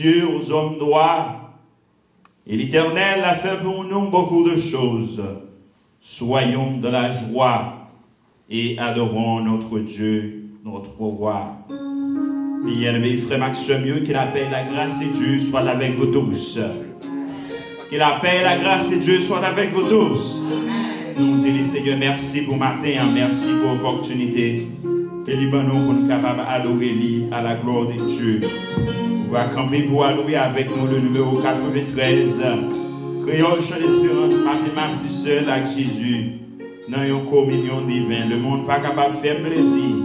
cieux aux hommes droits. Et l'Éternel a fait pour nous beaucoup de choses. Soyons dans la joie et adorons notre Dieu, notre roi. Bien-aimé frère Maxime, que la paix et la grâce de Dieu soient avec vous tous. Que la paix et la grâce de Dieu soient avec vous tous. Nous disons, Seigneur, merci pour matin, merci pour l'opportunité que nous sommes capables d'adorer à la gloire de Dieu. On va camper pour adorer avec nous le numéro 93. Créole chant d'espérance, mathématique seul avec Jésus. Dans une communion divine. Le monde n'est pas capable de faire plaisir.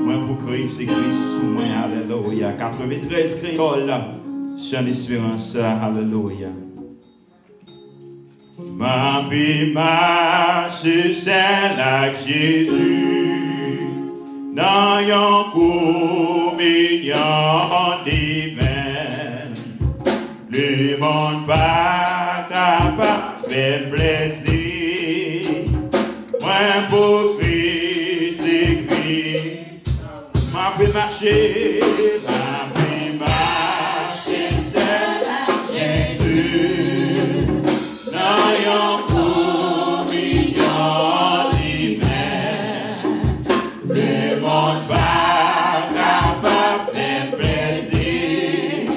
Moi, pour créer, c'est Christ sous moi. Alléluia. 93 créole chant d'espérance. Alléluia. Ma vie marche celle avec Jésus dans une communion divine. Le monde pas capable de faire plaisir. Moi pour Christ c'est Christ. Ma vie marcher, celle avec Jésus. Dans communion divine, le monde pas capable de faire plaisir.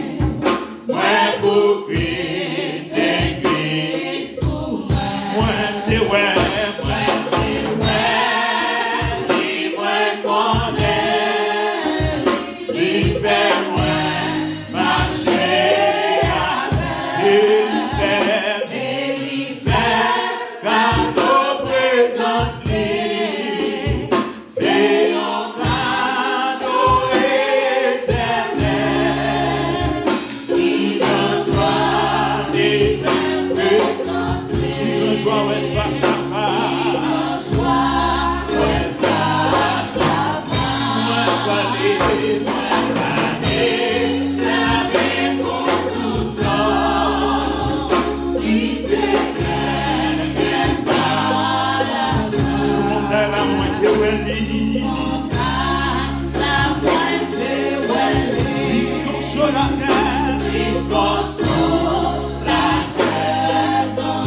Moi pour Christ, c'est Christ pour moi. Moi c'est ouais, moi connais, lui fait moi marcher avec.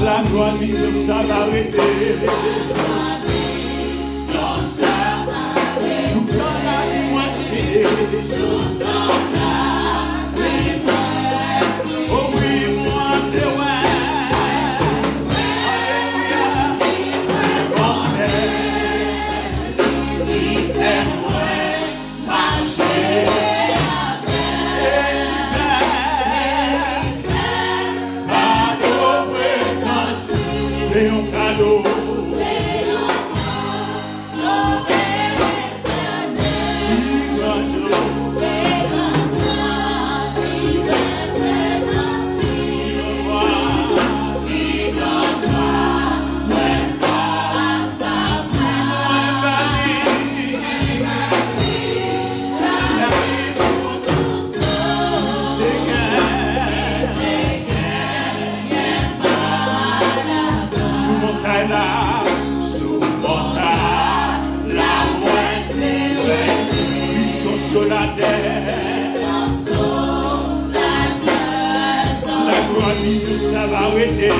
La gloire de Dieu, ça va arrêter. Soufflant la vie moitié. Oh oui, moitié, ouais. C'est un cadeau. Sous montagne, la moitié, la gloire de Dieu, ça va arrêter.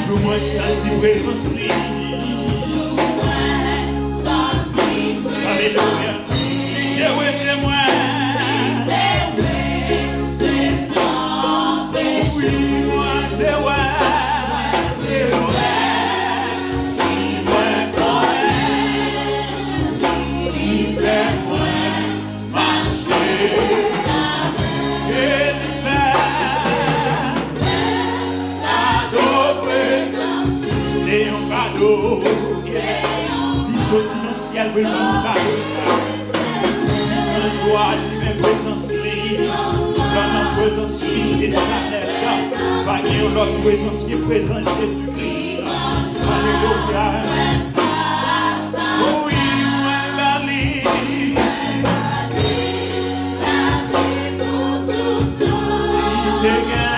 Toujours moi senti présence li. Alléluia. Dieu est moi. Oui, moi c'est moi. Elle veut nous cadeau ça. Une joie, une présence libre. Dans notre présence libre, c'est dans la terre. Pas qu'il y ait notre présence qui est présente Jésus-Christ. Alléluia. Oh oui, moi, la libre. Il te gagne.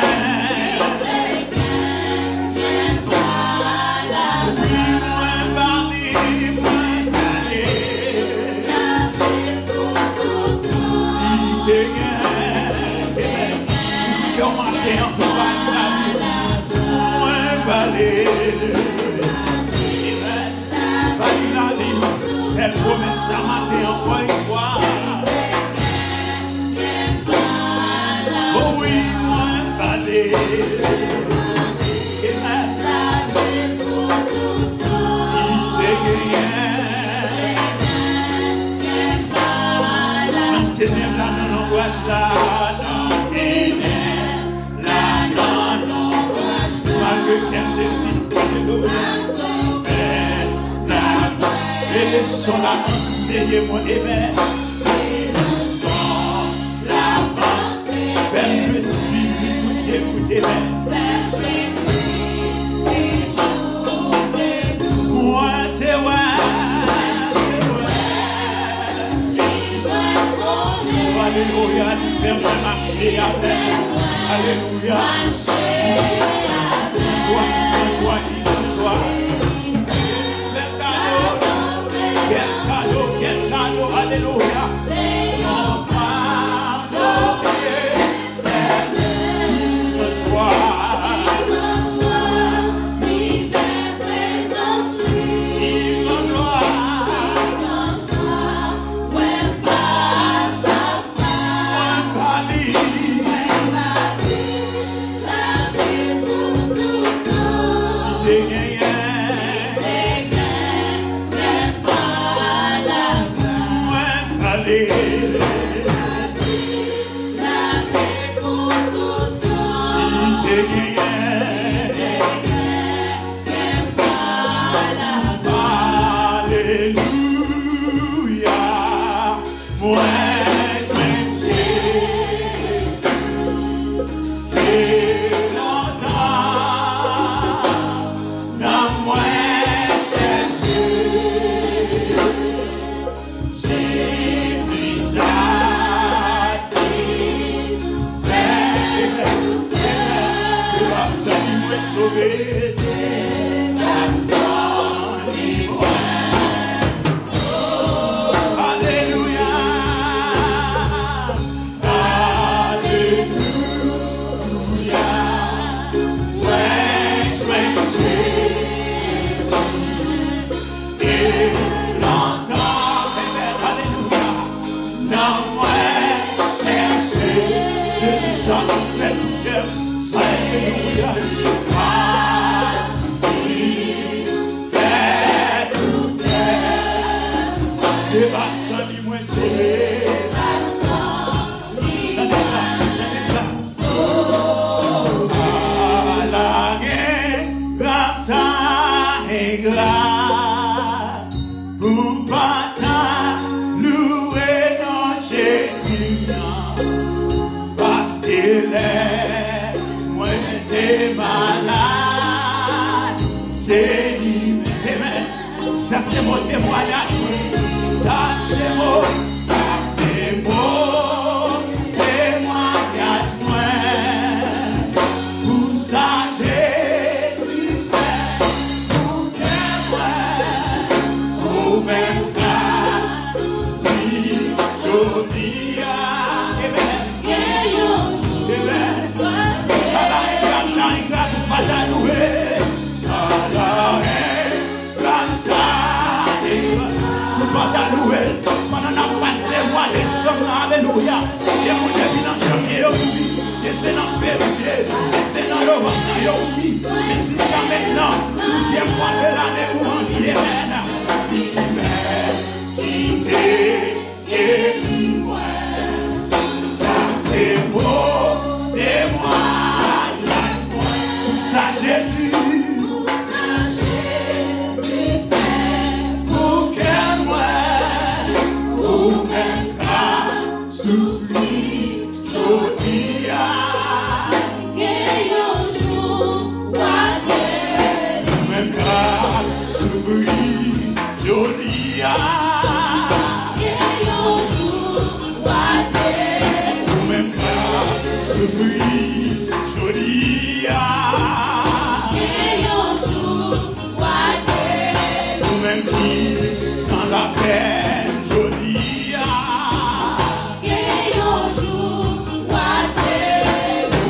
Elle promet ça matin encore une fois. Oh oui, moi, allez. Son la pensée, mon aimé. Son la pensée. Ben, je suis, écoutez, moi, c'est alléluia, tu fais moi marcher avec. Alléluia. Toi. Quel cadeau, alléluia. Mon pardon éternel, joie, vive présence, vive gloire, ouais, face à face, la vie pour tout temps, ça c'est mon témoignage, ça c'est mon témoignage, pour ça Jésus fait, pour que moi, pour même grâce, aujourd'hui, amen, amen, à la grâce, pour pas t'allouer. sous pas à louer. Pendant qu'on a passé mois de décembre, alléluia. Et mon début dans janvier, oui. Et c'est dans février, et c'est dans novembre, oui. Mais jusqu'à maintenant, 12e mois de l'année où on vit, et moi, ça c'est beau, témoignage, pour ça Jésus, fait pour que moi, ou même qu'à souffrir, je dis même qu'à souffrir, je dis dans la peine jolie,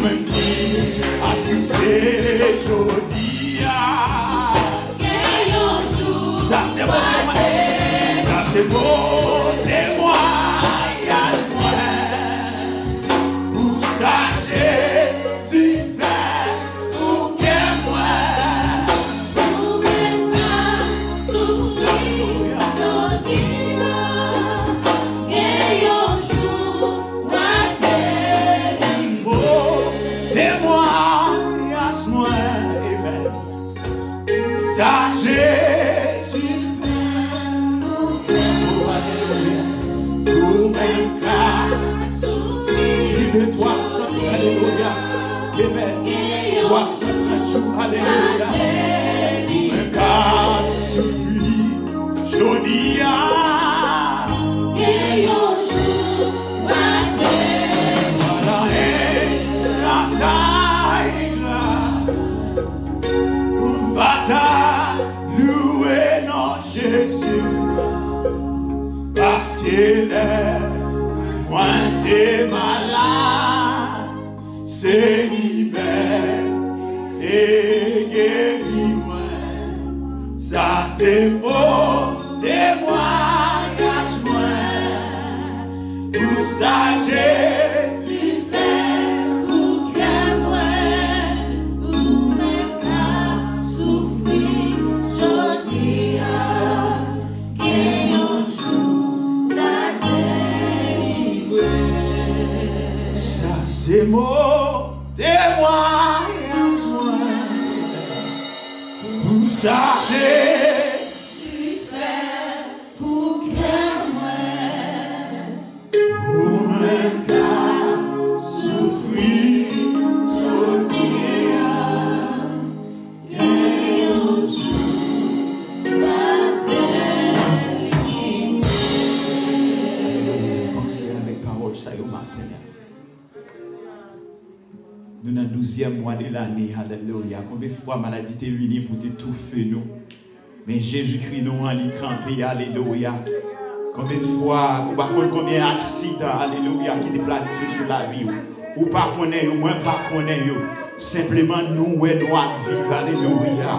même qui attristé jolie, ça c'est beau, ça c'est beau témoignage, où ça Jésus fait pour que moi. Ça Jésus fait pour même cas souffrir de 300, alléluia, amen, 330 jours, alléluia, même cas souffrir, joli, voilà, la taille, bataille, louer notre Jésus, parce qu'il est moins t'es malade, c'est libéré et guéri moi, ça c'est beau témoignage moi, pour ça Jésus fait pour que moi, ou même pas souffrir, je dis qu'un jour la délivrée. Ça c'est beau témoignage moi, pour ça Jésus fait pour que moi, ou même pas souffrir, je dis nous dans le 12e mois de l'année, alléluia. Combien de fois maladie est venue pour t'étouffer nous? Mais Jésus-Christ nous en lit campé, alléluia. Combien de fois, ou pas combien d'accidents, alléluia, qui te planifié sur la vie, ou pas connaître, ou moins pas connaître, simplement nous, ouais, nous à vivre, alléluia.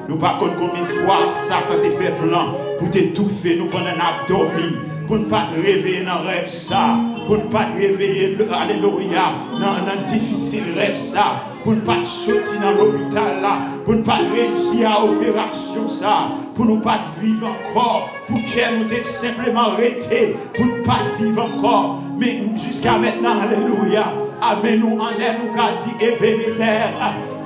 Nous pas combien de fois Satan te fait plan pour t'étouffer nous pendant qu'on a dormi. Pour ne pas te réveiller dans le rêve ça, pour ne pas te réveiller, alléluia, dans un difficile rêve ça, pour ne pas te sortir dans l'hôpital là, pour ne pas réussir à l'opération ça, pour ne pas te vivre encore, pour qu'elle nous ait simplement arrêté, pour ne pas te vivre encore, mais jusqu'à maintenant, alléluia, avec nous en l'air, nous qu'a dit Ebenezer.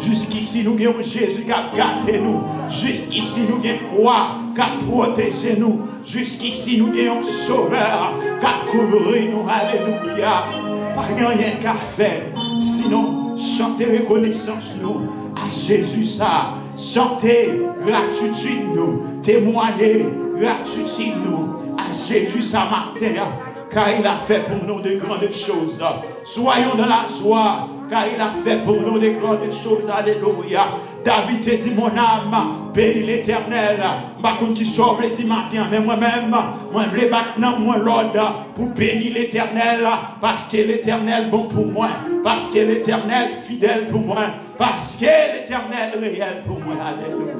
Jusqu'ici, nous avons Jésus qui a gâté nous. Jusqu'ici, nous avons roi qui a protégé nous. Jusqu'ici, nous avons sauveur qui a couvert nous. Alléluia. Pas rien qu'à faire. Sinon, chanter reconnaissance nous à Jésus ça. Chanter gratitude nous. Témoigner gratitude nous à Jésus ça matin. Car il a fait pour nous de grandes choses. Soyons dans la joie. Car il a fait pour nous des grandes choses, alléluia. David te dit, mon âme, bénis l'Éternel. Par contre, qui sauve les matin, mais moi-même, moi, je vais battre moi l'ordre pour bénir l'Éternel, parce que l'Éternel bon pour moi, parce que l'Éternel fidèle pour moi, parce que l'Éternel réel pour moi, alléluia.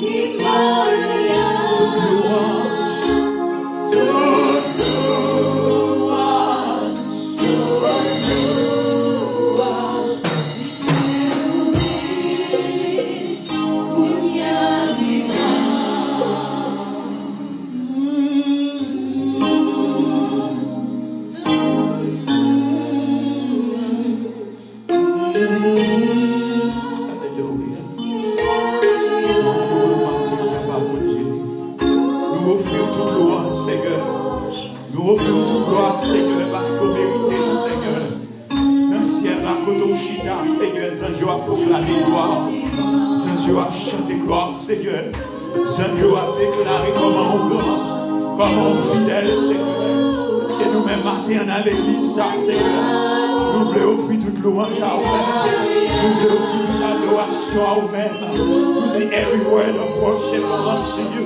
He Seigneur. Nous offrons toute gloire, Seigneur, parce qu'on mérite, Seigneur. Dans le ciel, la Kotoshita, Seigneur, Dieu a proclamé gloire. Dieu a chanté gloire, Seigneur. Dieu a déclaré comment on grand, comment on fidèle, Seigneur. Et nous-mêmes, matin, dans l'église, ça, Seigneur. Nous voulons offrir toute louange à vous-même. Nous voulons offrir toute adoration à vous-même. Nous disons, every word of worship belongs to you.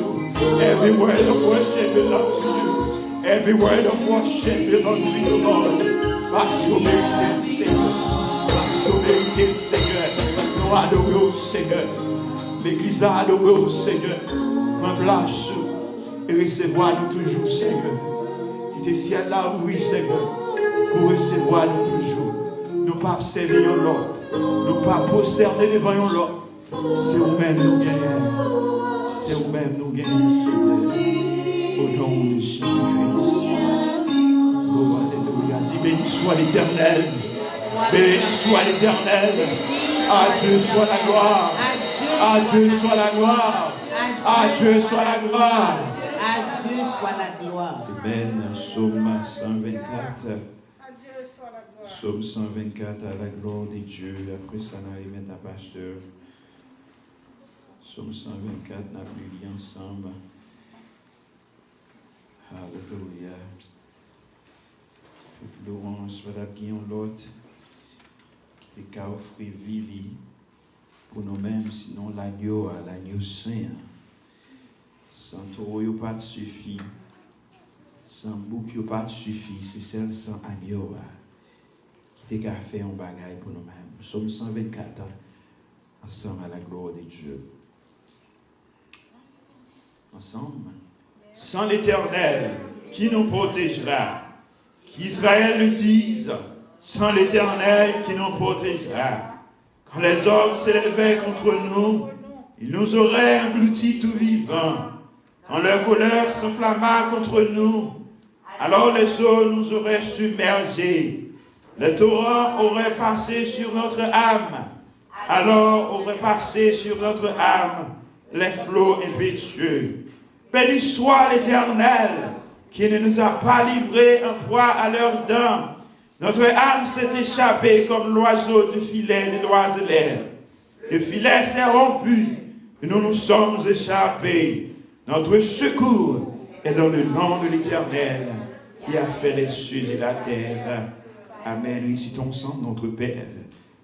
Every word of worship belongs to you. Every word of worship belongs to you, Lord. Parce qu'on mérite, Seigneur. Parce qu'on mérite, Seigneur. Nous adorons, Seigneur. L'Église a adoré, Seigneur. En place et recevoir nous toujours, Seigneur. Quitter ciel là, ouvrir, Seigneur. Pour recevoir nous toujours. Nous pas servir l'autre. Nous pas prosterner devant l'autre. C'est vous-même nous gagnons. C'est vous-même nous gagnons, Seigneur. Au nom de Jésus-Christ. Oh, alléluia. Dis béni soit l'Éternel. Béni soit l'Éternel. À Dieu soit la gloire. À Dieu soit la gloire. À Dieu soit la gloire. À Dieu soit la gloire. Amen. Psaume 124. Psaume 124 à la gloire de Dieu. Après ça, on va y mettre un pasteur. Psaume 124, on a lu ensemble. Alléluia. Toute louange, voilà qui ont l'autre. Qui te offrir vie pour nous-mêmes, sinon l'agneau saint. Sans taureau, il n'y a pas de suffit. Sans bouc, il n'y a pas de suffit. C'est celle sans agneau qui t'a fait un bagage pour nous-mêmes. Psaume 124, ensemble à la gloire de Dieu. Ensemble. Sans l'Éternel, qui nous protégera? Qu'Israël le dise, sans l'Éternel, qui nous protégera? Quand les hommes s'élevaient contre nous, ils nous auraient engloutis tout vivants. Quand leur colère s'enflamma contre nous, alors les eaux nous auraient submergés. Les torrents auraient passé sur notre âme. Alors auraient passé sur notre âme les flots impétueux. Béni soit l'Éternel, qui ne nous a pas livré en proie à leurs dents. Notre âme s'est échappée comme l'oiseau du filet de l'oiseleur. Le filet s'est rompu, et nous nous sommes échappés. Notre secours est dans le nom de l'Éternel, qui a fait les cieux et la terre. Amen. Récitons ensemble notre Père.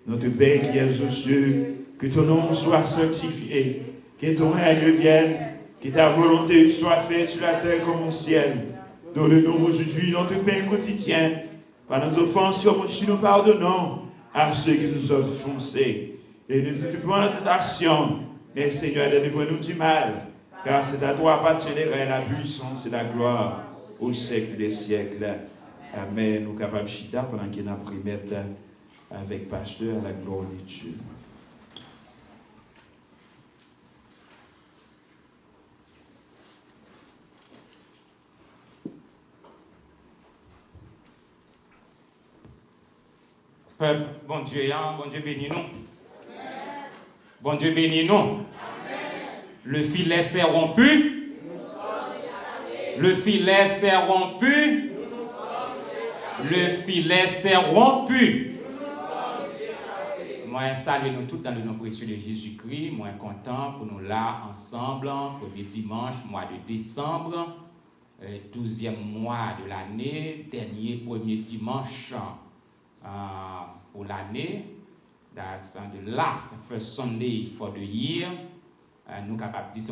Notre Père qui es aux cieux, que ton nom soit sanctifié, que ton règne vienne, que ta volonté soit faite sur la terre comme au ciel. Donne-nous aujourd'hui notre pain quotidien. Par nos offenses, si nous pardonnons à ceux qui nous ont offensés. Et nous occupons la tentation. Mais Seigneur, délivre-nous du mal. Car c'est à toi appartient les règnes, la puissance et la gloire au siècle des siècles. Amen. Nous capables de chita pendant qu'il a pris mettre avec pasteur à la gloire de Dieu. Peuple, bon Dieu bénis nous. Bon Dieu bénis nous. Le filet s'est rompu. Le filet s'est rompu. Le filet s'est rompu. Moi, salue nous tous dans le nom précieux de Jésus-Christ. Moi, content pour nous là ensemble, premier dimanche, mois de décembre, 12e mois de l'année, dernier premier dimanche pour l'année. That's the last first Sunday for the year. Nous capables de dire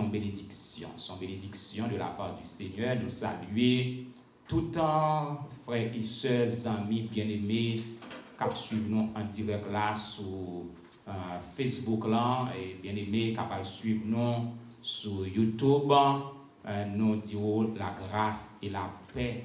son bénédiction de la part du Seigneur. Nous saluer tout le temps, frères et sœurs, amis bien-aimés, qui suivent nous en direct là sur Facebook là, et bien-aimés qui suivent nous sur YouTube. Nous disons la grâce et la paix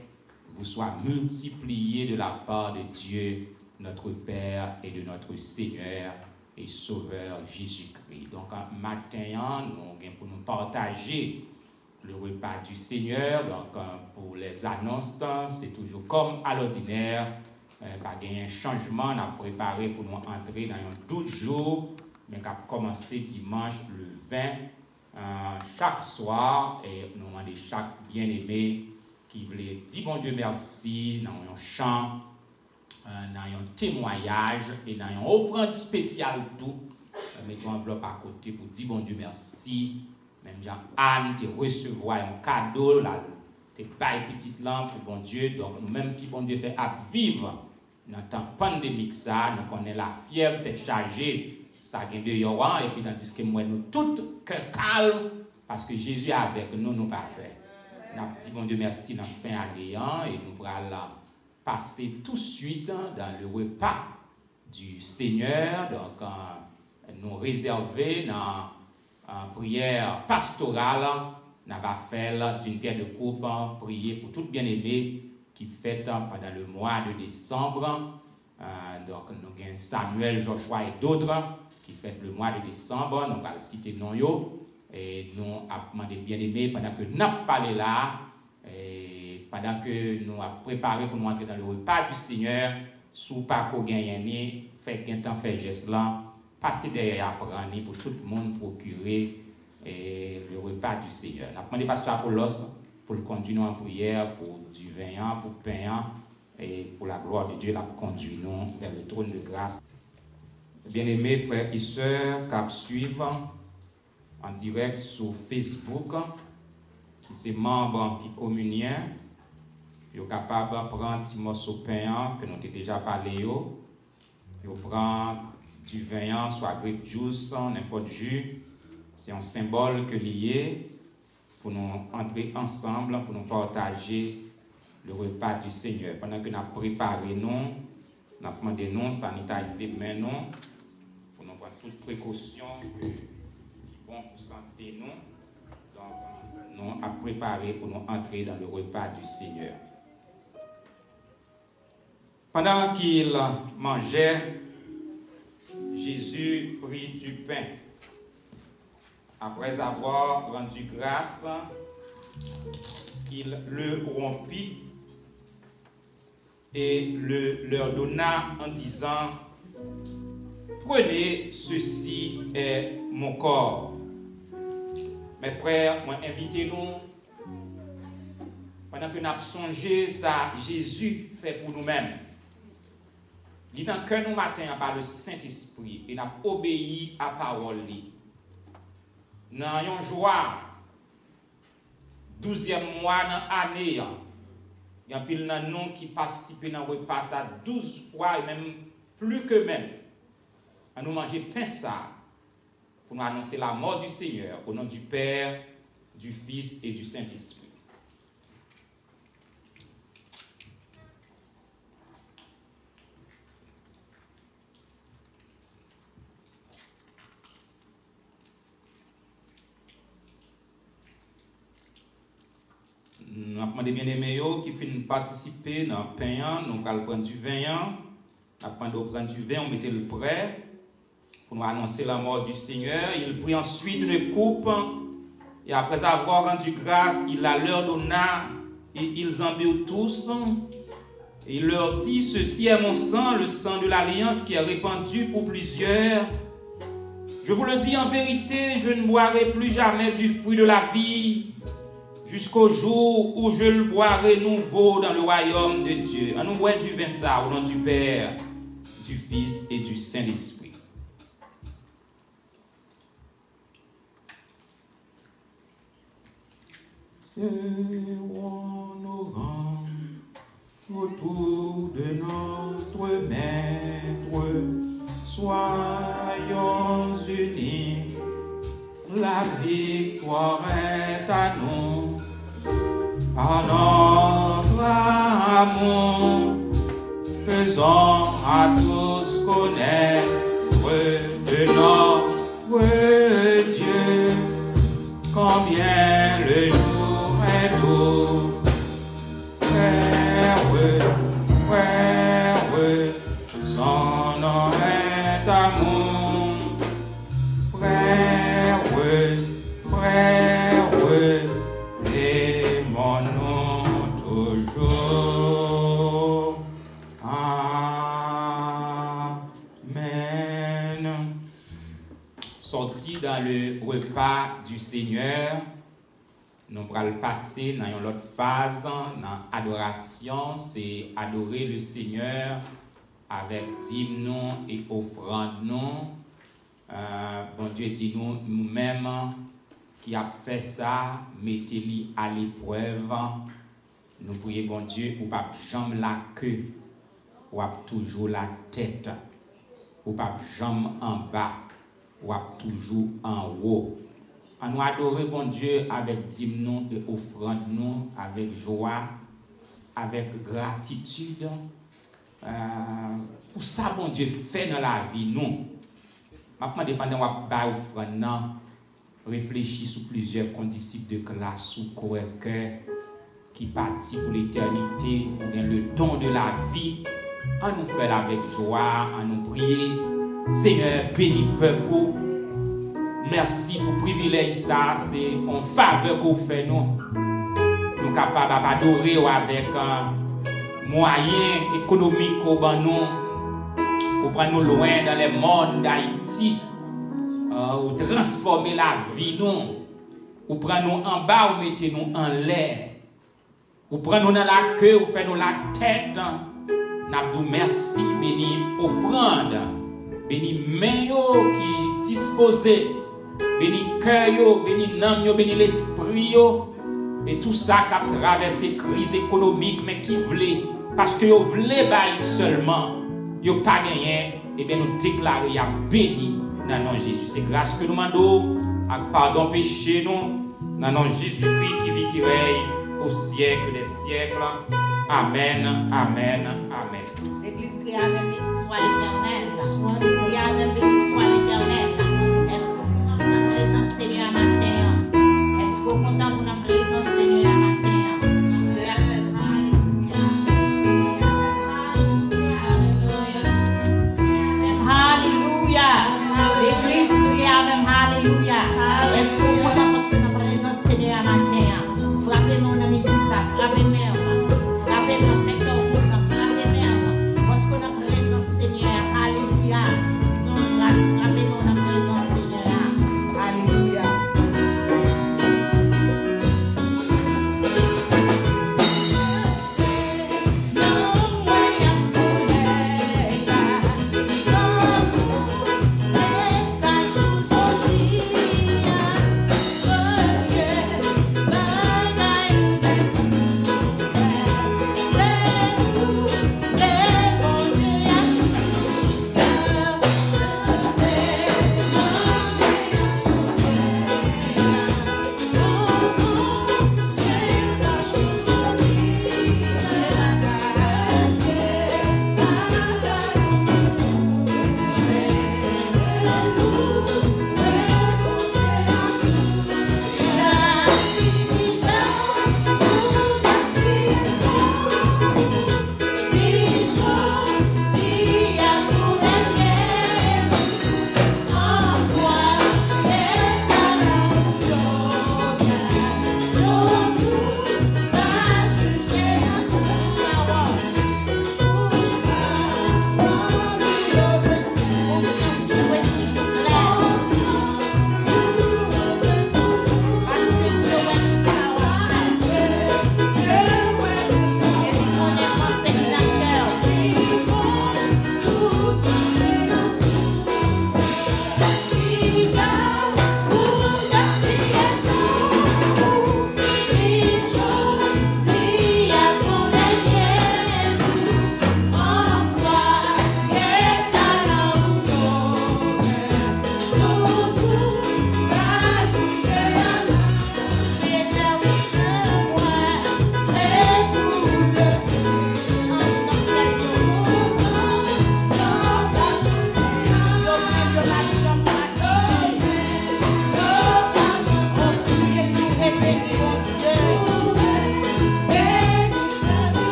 vous soient multipliées de la part de Dieu, notre Père et de notre Seigneur et Sauveur Jésus-Christ. Donc, matin, nous allons pour nous partager le repas du Seigneur. Donc, pour les annonces, c'est toujours comme à l'ordinaire. Pas un changement, on a préparé pour nous entrer dans un 12 jours, mais qui a commencé dimanche le 20, chaque soir, et nous demandons chaque bien-aimé qui voulait dire bon Dieu merci dans un chant, dans un témoignage et dans une offrande spéciale tout. Mettons enveloppe à côté pour dire bon Dieu merci. Même Jean-Anne, tu recevoir un cadeau, là, tu bailles petite lampe pour bon Dieu. Donc nous-mêmes qui bon Dieu fait à vivre dans le temps pandémique, ça, nous connaissons la fièvre, tête chargée, ça gagne de Yoran, et puis tandis que moi, nous tous cœur calme, parce que Jésus est avec nous, nous pas peur. Nous avons dit bon Dieu merci dans la fin année, et nous allons passer tout de suite dans le repas du Seigneur. Donc, nous réserver dans une prière pastorale, nous allons faire d'une pierre de coupe, prier pour tout bien-aimé qui fête pendant le mois de décembre. Donc, nous avons Samuel, Joshua et d'autres qui fêtent le mois de décembre. Nous allons citer nos noms. Et nous avons demandé bien-aimé pendant que nous avons parlé là, et pendant que nous avons préparé pour nous entrer dans le repas du Seigneur, sous pas qu'on gagne, fait qu'un temps fait geste là, passer derrière apprendre pour tout le monde procurer le repas du Seigneur. Nous avons demandé pasteur Apollos pour le conduire en prière, pour du vin, pour pain, et pour la gloire de Dieu, la conduire nous vers le trône de grâce. Bien-aimés frères et sœurs, qui suivent en direct sur Facebook, qui sont membres qui communient, ils sont capables de prendre un petit morceau de pain que nous avons déjà parlé, ils prennent du vin, soit grape juice, n'importe jus. C'est un symbole que lié pour nous entrer ensemble, pour nous partager le repas du Seigneur. Pendant que nous avons préparé, nous avons demandé nous sanitiser mais nous, pour nous prendre toutes précautions qui sont bonnes pour santé nous. Donc, nous avons préparé pour nous entrer dans le repas du Seigneur. Pendant qu'il mangeait, Jésus prit du pain. Après avoir rendu grâce, il le rompit et leur donna en disant: prenez, ceci est mon corps. Mes frères, moi invitez-nous, pendant que nous avons songé ça, Jésus fait pour nous-mêmes. Il n'a que nous matin par le Saint-Esprit et n'a obéi à la parole. Nous avons joie, 12e mois dans l'année, il y a pile de nous qui participent dans le repas ça 12 fois et même plus que même. Nous manger pain ça pour nous annoncer la mort du Seigneur au nom du Père, du Fils et du Saint-Esprit. Nous avons demandé bien-aimés qui finissent participer dans le pain, nous allons prendre du vin, nous allons prendre du vin, on mettait le prêt pour nous annoncer la mort du Seigneur. Il prit ensuite une coupe et après avoir rendu grâce, il la leur donna et ils en burent tous. Et il leur dit: ceci est mon sang, le sang de l'alliance qui est répandu pour plusieurs. Je vous le dis en vérité, je ne boirai plus jamais du fruit de la vie jusqu'au jour où je le boirai nouveau dans le royaume de Dieu. On nous boit du vin ça au nom du Père, du Fils et du Saint-Esprit. Serrons nos rangs autour de notre Maître, soyons unis, la victoire est à nous, par notre amour, faisons à tous connaître de notre Dieu, combien le jour est doux. Frère, son nom est amour. Frère, aimons-nous toujours. Amen. Sortis dans le repas du Seigneur, Nous allons passer dans une autre phase, dans l'adoration, c'est adorer le Seigneur avec dîmes et offrandes. Bon Dieu dit nous-mêmes qui a fait ça, mettez-les à l'épreuve. Nous prions bon Dieu, ou pas jamais la queue, ou pas toujours la tête, ou pas jamais en bas, ou pas toujours en haut. On nous adorer bon Dieu avec dîmes et offrandes nous, avec joie, avec gratitude. Pour ça, bon Dieu fait dans la vie nous. Maintenant, dépendant de la offrande, réfléchis sur plusieurs condisciples de classe ou cœur qui partit pour l'éternité ou bien le don de la vie. On nous fait avec joie, on nous prier. Seigneur, bénis le peuple. Merci pour le privilège, ça, c'est en faveur qu'on fait nous. Nous sommes capables d'adorer avec moyens économiques qu'on a pour prendre nous loin dans les mondes d'Haïti, ou transformer la vie nous, ou prendre nous en bas ou mettre nous en l'air, ou prendre nous dans la queue ou faire nous la tête. Nous disons merci, béni offrande, béni main qui disposé, béni cœur, béni l'âme, béni l'esprit, et tout ça qui a traversé crise économique, mais qui voulait, parce que vous voulez bailler seulement. Yo pas gagné, et bien nous déclarer à béni dans le nom de Jésus. C'est grâce que nous demandons, à pardon péché nous, dans le nom de Jésus-Christ qui vit, qui règne au siècle des siècles. Amen, amen, amen. L'église crie avec béni soit l'Éternel. Crie avec béni soit l'Éternel. Est-ce que vous êtes en présence Seigneur à matin? Est-ce que vous êtes content pour notre présence Seigneur à matin? L'église crie avec Alléluia. Est-ce que vous êtes parce que notre présence Seigneur à matin? Frappez mon ami dit ça, frappez-moi. Frappez-moi, faites-le autour, frappez-moi. Parce que notre présence Seigneur, Alléluia. Son grâce, frappez-moi notre présence Seigneur. Alléluia.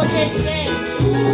protéger.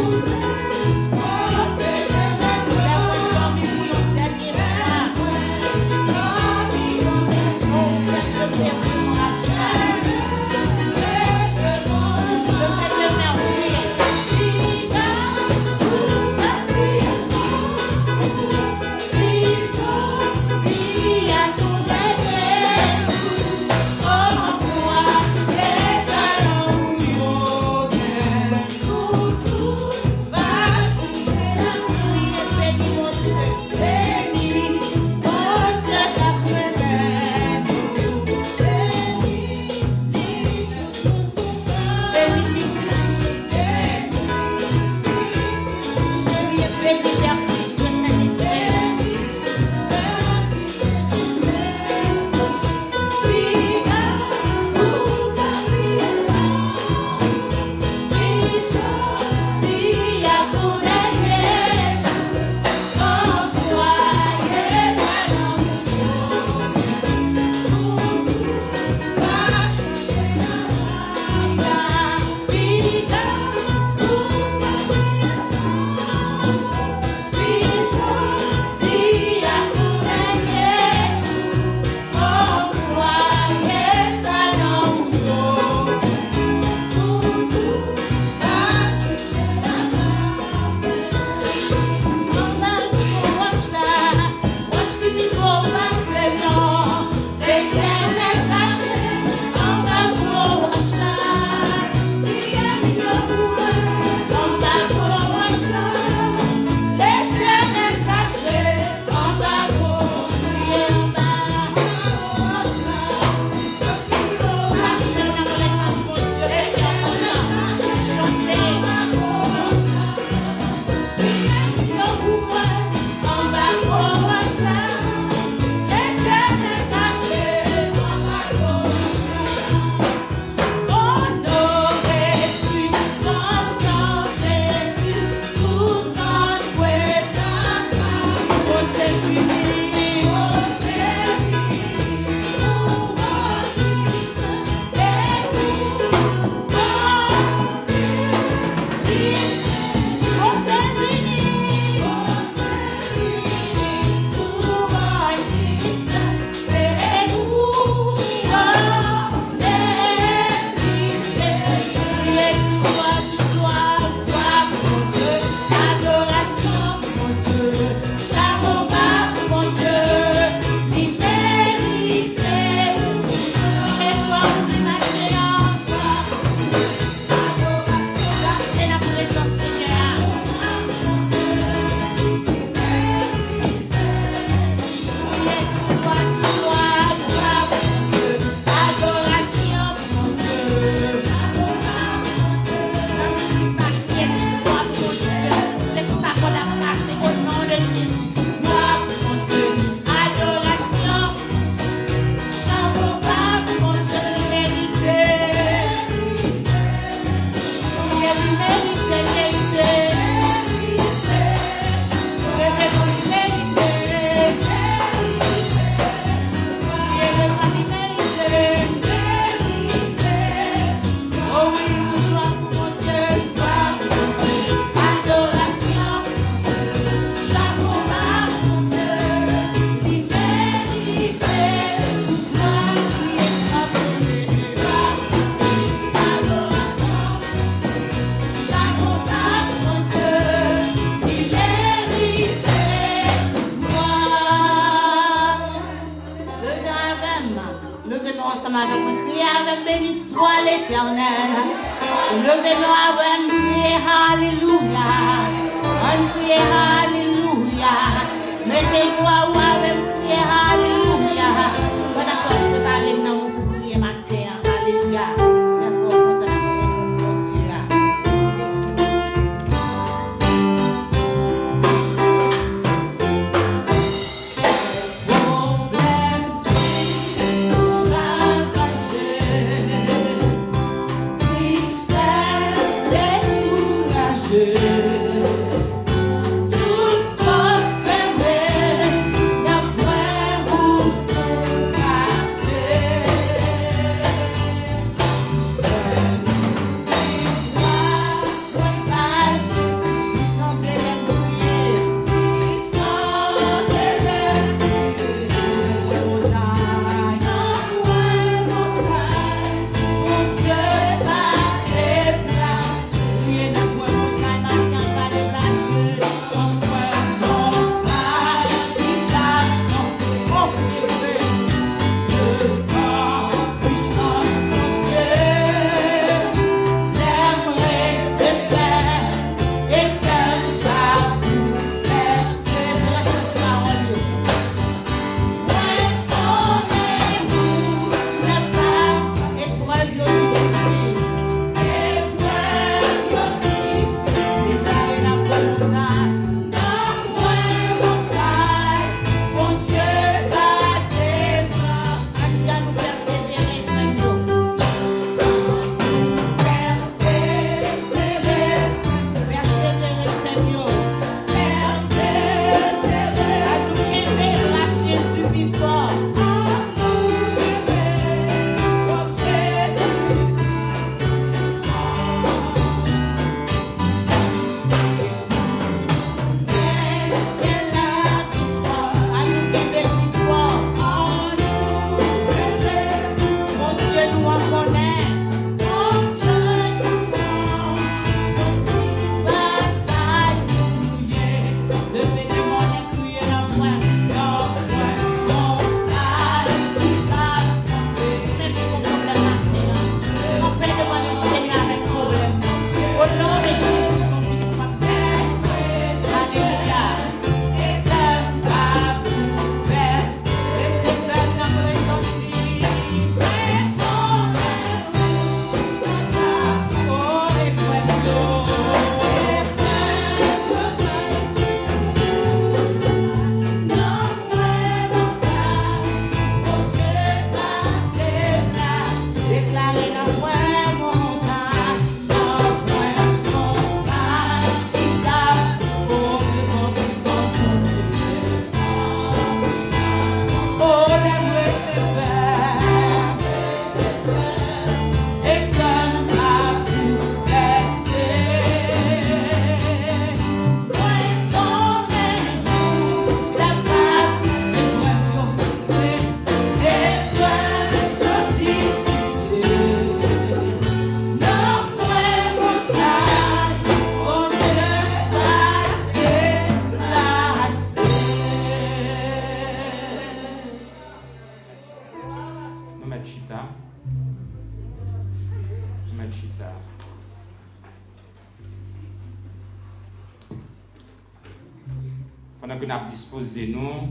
Pendant que nous avons disposé nous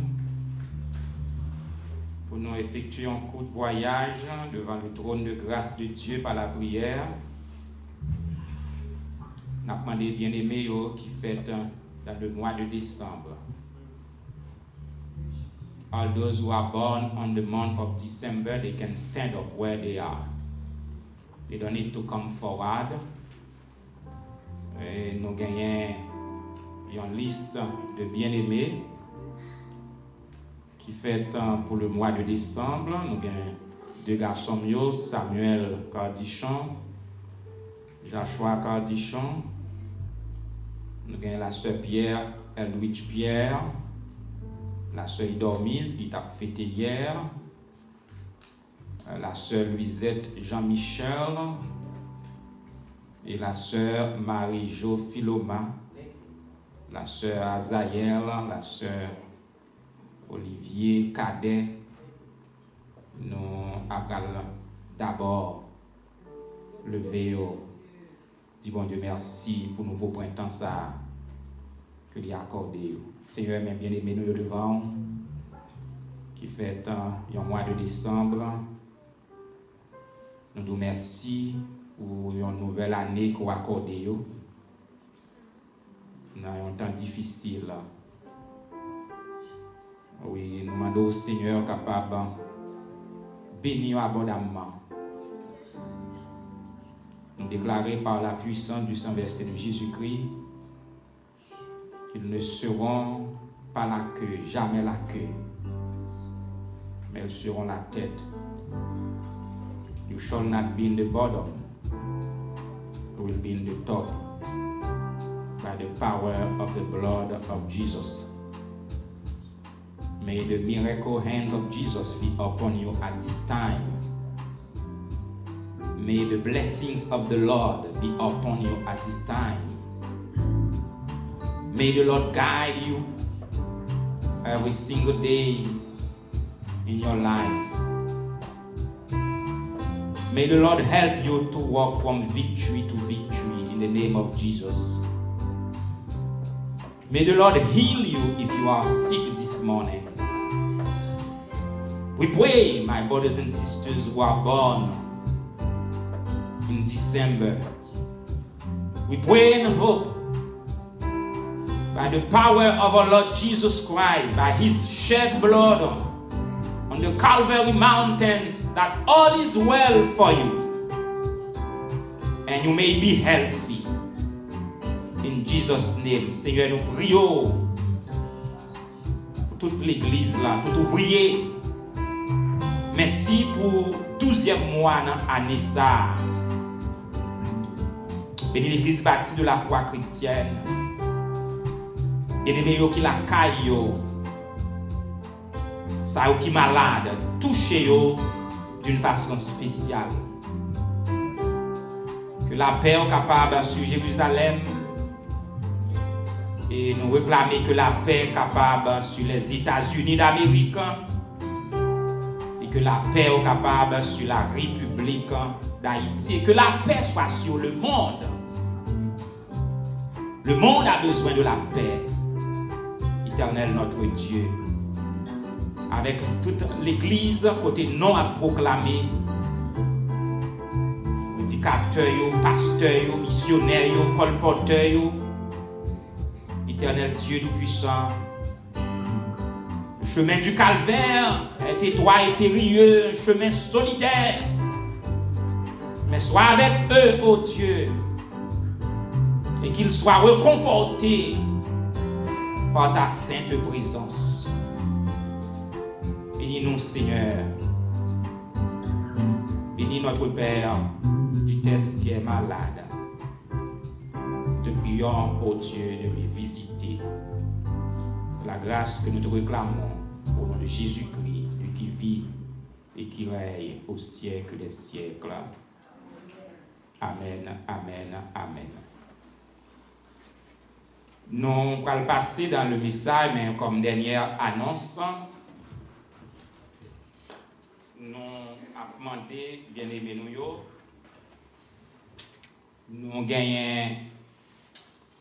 pour nous effectuer un court voyage devant le trône de grâce de Dieu par la prière, nous avons demandé bien-aimés qui fêtent dans le mois de décembre. All those who are born on the month of December, they can stand up where they are. They don't need to come forward. Et nous gagnons une liste de bien-aimés qui fêtent pour le mois de décembre. Nous avons deux garçons, Samuel Cardichon, Joshua Cardichon. Nous avons la sœur Pierre, Elwich Pierre, la sœur Dormise qui t'a fêté hier, la sœur Louisette Jean-Michel et la sœur Marie-Jo Philoma, la sœur Azaël, la sœur Olivier Cadet. Nous allons d'abord lever dis bon Dieu merci pour nouveau printemps ça que lui accordé. Seigneur, mes bien-aimés, nous devant qui fait un mois de décembre. Nous vous remercions pour une nouvelle année qu'on a accordée. Dans un temps difficile. Oui, nous demandons au Seigneur capable de bénir abondamment. Nous déclarons par la puissance du Saint-Verset de Jésus-Christ, ils ne seront pas la queue, jamais la queue, mais ils seront la tête. You shall not be in the bottom, you will be in the top. By the power of the blood of Jesus. May the miracle hands of Jesus be upon you at this time. May the blessings of the Lord be upon you at this time. May the Lord guide you every single day in your life. May the Lord help you to walk from victory to victory in the name of Jesus. May the Lord heal you if you are sick this morning. We pray, my brothers and sisters who are born in December. We pray and hope by the power of our Lord Jesus Christ, by His shed blood on the Calvary mountains, that all is well for you and you may be healthy. In Jesus' name, Seigneur, nous prions pour toute l'église là, tout ouvrier. Merci pour 12e mois dans l'année ça. Bénis l'église bâtie de la foi chrétienne. Bénis yo qui la caille yo. Ça yo qui malade, touchez yo d'une façon spéciale. Que la paix est capable sur Jérusalem. Et nous réclamer que la paix est capable sur les États-Unis d'Amérique et que la paix est capable sur la République d'Haïti et que la paix soit sur le monde Le monde a besoin de la paix. Éternel notre Dieu, avec toute l'église, côté non à proclamer, prédicateurs, pasteurs, missionnaires, colporteurs, Éternel Dieu Tout-Puissant, le chemin du calvaire est étroit et périlleux, un chemin solitaire. Mais sois avec eux, ô Dieu, et qu'ils soient reconfortés par ta sainte présence. Bénis-nous, Seigneur. Bénis notre Père du test qui est malade. Te prions, ô Dieu, de lui visiter. C'est la grâce que nous te réclamons au nom de Jésus-Christ, lui qui vit et qui règne au siècle des siècles. Amen, amen, amen. Nous allons passer dans le message, mais comme dernière annonce, nous avons demandé, bien aimé nous gagnons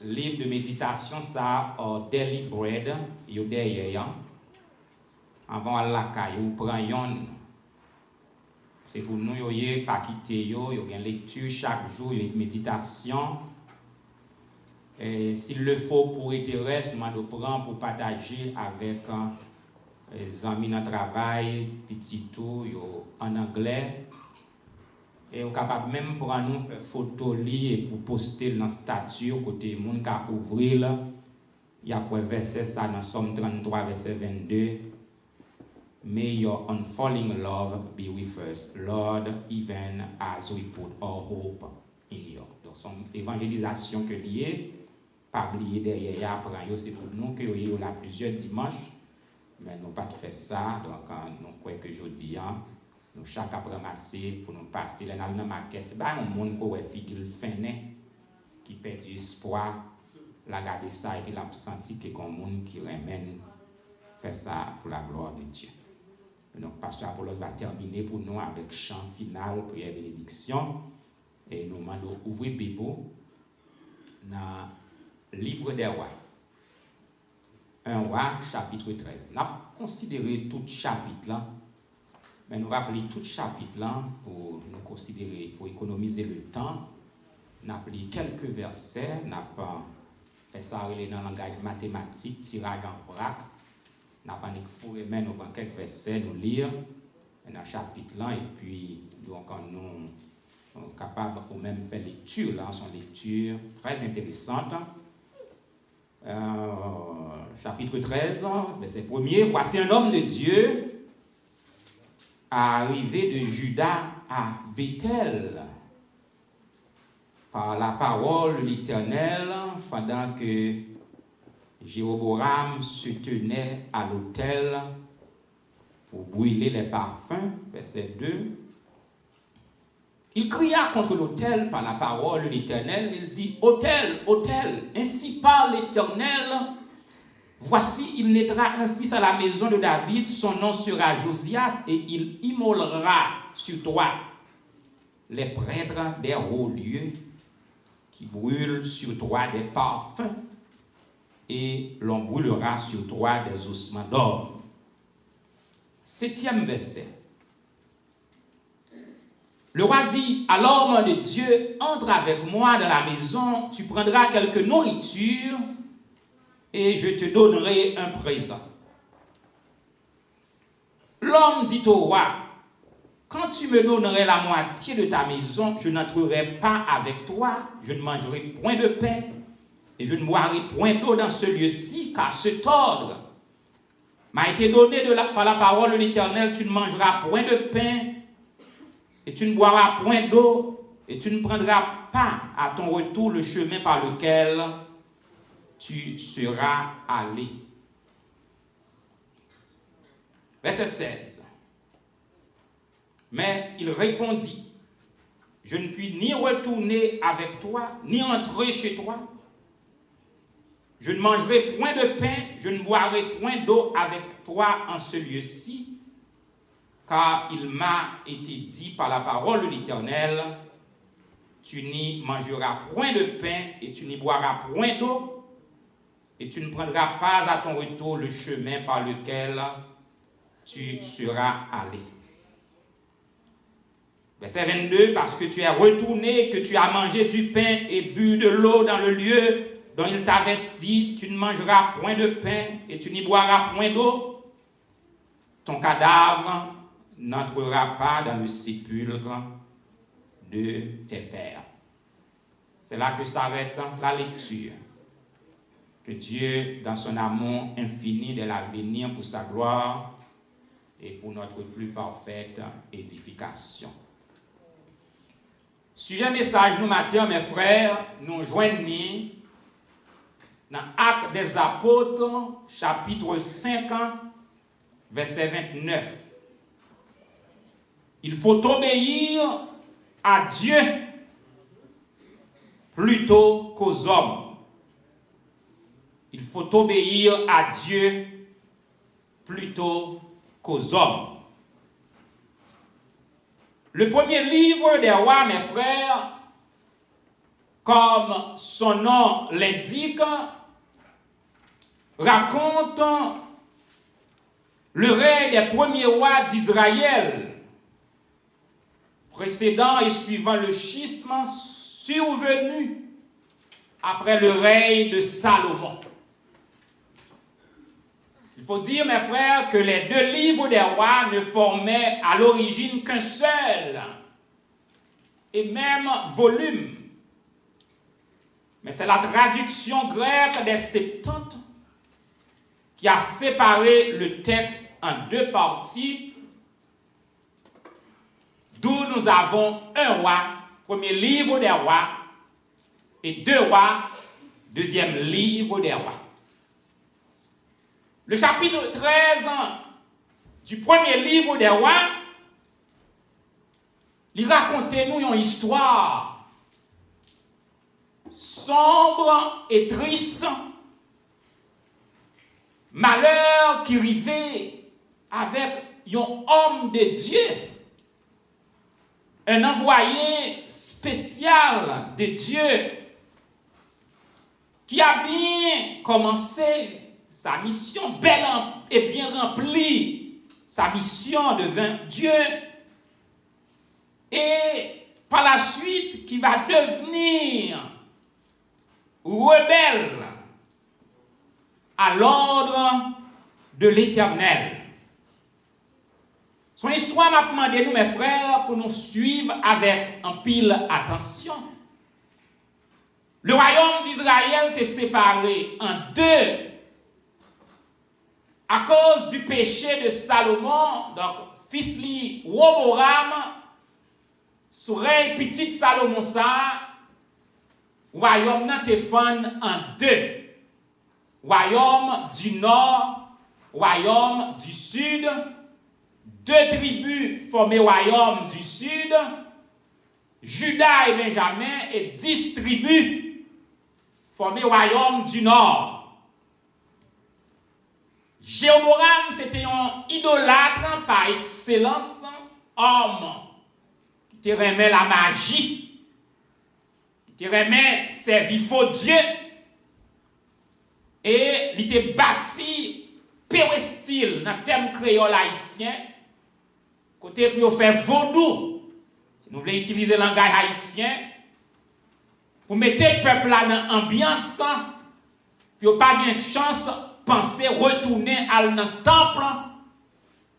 livre de méditation, ça, Daily Bread, yo derrière, avant à la caille, ou prend c'est pour nous, yo pas quitter yo gagne lecture chaque jour, yo méditation. S'il le faut pour être terrestre, nous prendre pour partager avec les amis dans le travail, petit tout, en anglais. Et on est capable même pour nous faire photo et pour poster dans le statut, côté monde qui a ouvert. Il y a un verset ça dans Somme 33, verset 22. May your unfalling love be with us, Lord, even as we put our hope in you. Donc, son évangélisation que liée, pas oublier derrière, après, c'est pour nous que nous avons plusieurs dimanches, mais nous pas fait ça, donc nous croyons que jeudi, nous chaque après ramasser pour nous passer dans la maquette. Bah, un monde qui a figure fainé, qui perd du espoir, la garder ça et puis l'a senti que comme monde qui ramène faire ça pour la gloire de Dieu. Donc, Pasteur Apollos va terminer pour nous avec chant final, prière et bénédiction. Et nous demandons ouvrir la Bible dans le livre des rois. Un roi, chapitre 13. Nous avons considéré tout chapitre là, mais nous allons lire tout chapitre là pour nous considérer, pour économiser le temps. Nous avons lu quelques versets, nous avons fait ça dans le langage mathématique, tirage en vrac. Nous avons fourré mais nous avons quelques versets, nous lire dans le chapitre là, et puis donc nous sommes capables de même faire lecture là, son lecture très intéressante. Chapitre 13, verset 1er, voici un homme de Dieu arrivé de Juda à Bethel par la parole de l'Éternel pendant que Jéroboam se tenait à l'autel pour brûler les parfums, verset 2. Il cria contre l'autel par la parole de l'Éternel, il dit, autel, autel, ainsi parle l'Éternel, voici il naîtra un fils à la maison de David, son nom sera Josias, et il immolera sur toi les prêtres des hauts lieux, qui brûlent sur toi des parfums, et l'on brûlera sur toi des ossements d'or. 7e verset. Le roi dit à l'homme de Dieu, entre avec moi dans la maison, tu prendras quelque nourriture et je te donnerai un présent. L'homme dit au roi, quand tu me donnerais la moitié de ta maison, je n'entrerai pas avec toi, je ne mangerai point de pain et je ne boirai point d'eau dans ce lieu-ci, car cet ordre m'a été donné par la parole de l'Éternel, tu ne mangeras point de pain et tu ne boiras point d'eau et tu ne prendras pas à ton retour le chemin par lequel tu seras allé. Verset 16. Mais il répondit, je ne puis ni retourner avec toi, ni entrer chez toi. Je ne mangerai point de pain, je ne boirai point d'eau avec toi en ce lieu-ci, car il m'a été dit par la parole de l'Éternel, tu n'y mangeras point de pain et tu n'y boiras point d'eau, et tu ne prendras pas à ton retour le chemin par lequel tu seras allé. Verset 22, parce que tu es retourné, que tu as mangé du pain et bu de l'eau dans le lieu dont il t'avait dit, tu ne mangeras point de pain et tu n'y boiras point d'eau, ton cadavre n'entrera pas dans le sépulcre de tes pères. C'est là que s'arrête la lecture. Que Dieu, dans son amour infini, de la bénir pour sa gloire et pour notre plus parfaite édification. Sujet message nous matin, mes frères, nous joignons dans Actes des Apôtres, chapitre 5, verset 29. Il faut obéir à Dieu plutôt qu'aux hommes. Il faut obéir à Dieu plutôt qu'aux hommes. Le premier livre des rois, mes frères, comme son nom l'indique, raconte le règne des premiers rois d'Israël, précédant et suivant le schisme survenu après le règne de Salomon. Il faut dire, mes frères, que les deux livres des rois ne formaient à l'origine qu'un seul et même volume. Mais c'est la traduction grecque des Septante qui a séparé le texte en deux parties, d'où nous avons un roi, premier livre des rois, et deux rois, deuxième livre des rois. Le chapitre 13 du premier livre des rois, il raconte nous une histoire sombre et triste, malheur qui arrivait avec un homme de Dieu, un envoyé spécial de Dieu qui a bien commencé sa mission, belle et bien remplie, sa mission devint Dieu, et par la suite qui va devenir rebelle à l'ordre de l'Éternel. Son histoire m'a demandé, nous, mes frères, pour nous suivre avec un pile attention. Le royaume d'Israël était séparé en deux à cause du péché de Salomon, donc fils li Roboram, sous règne petit Salomon ça, royaume n'a été fait en deux. Royaume du nord, royaume du sud, deux tribus formaient royaume du sud, Juda et Benjamin, et 10 tribus formaient royaume du nord. Jéhoram, c'était un idolâtre par excellence, homme qui aimait la magie, qui aimait servir faux Dieu, et il était bâti péristyle dans le thème créole haïtien, côté pour faire vaudou. Si nous voulons utiliser le langage haïtien, pour mettre le peuple là dans l'ambiance, puis pas de chance penser retourner à dans le temple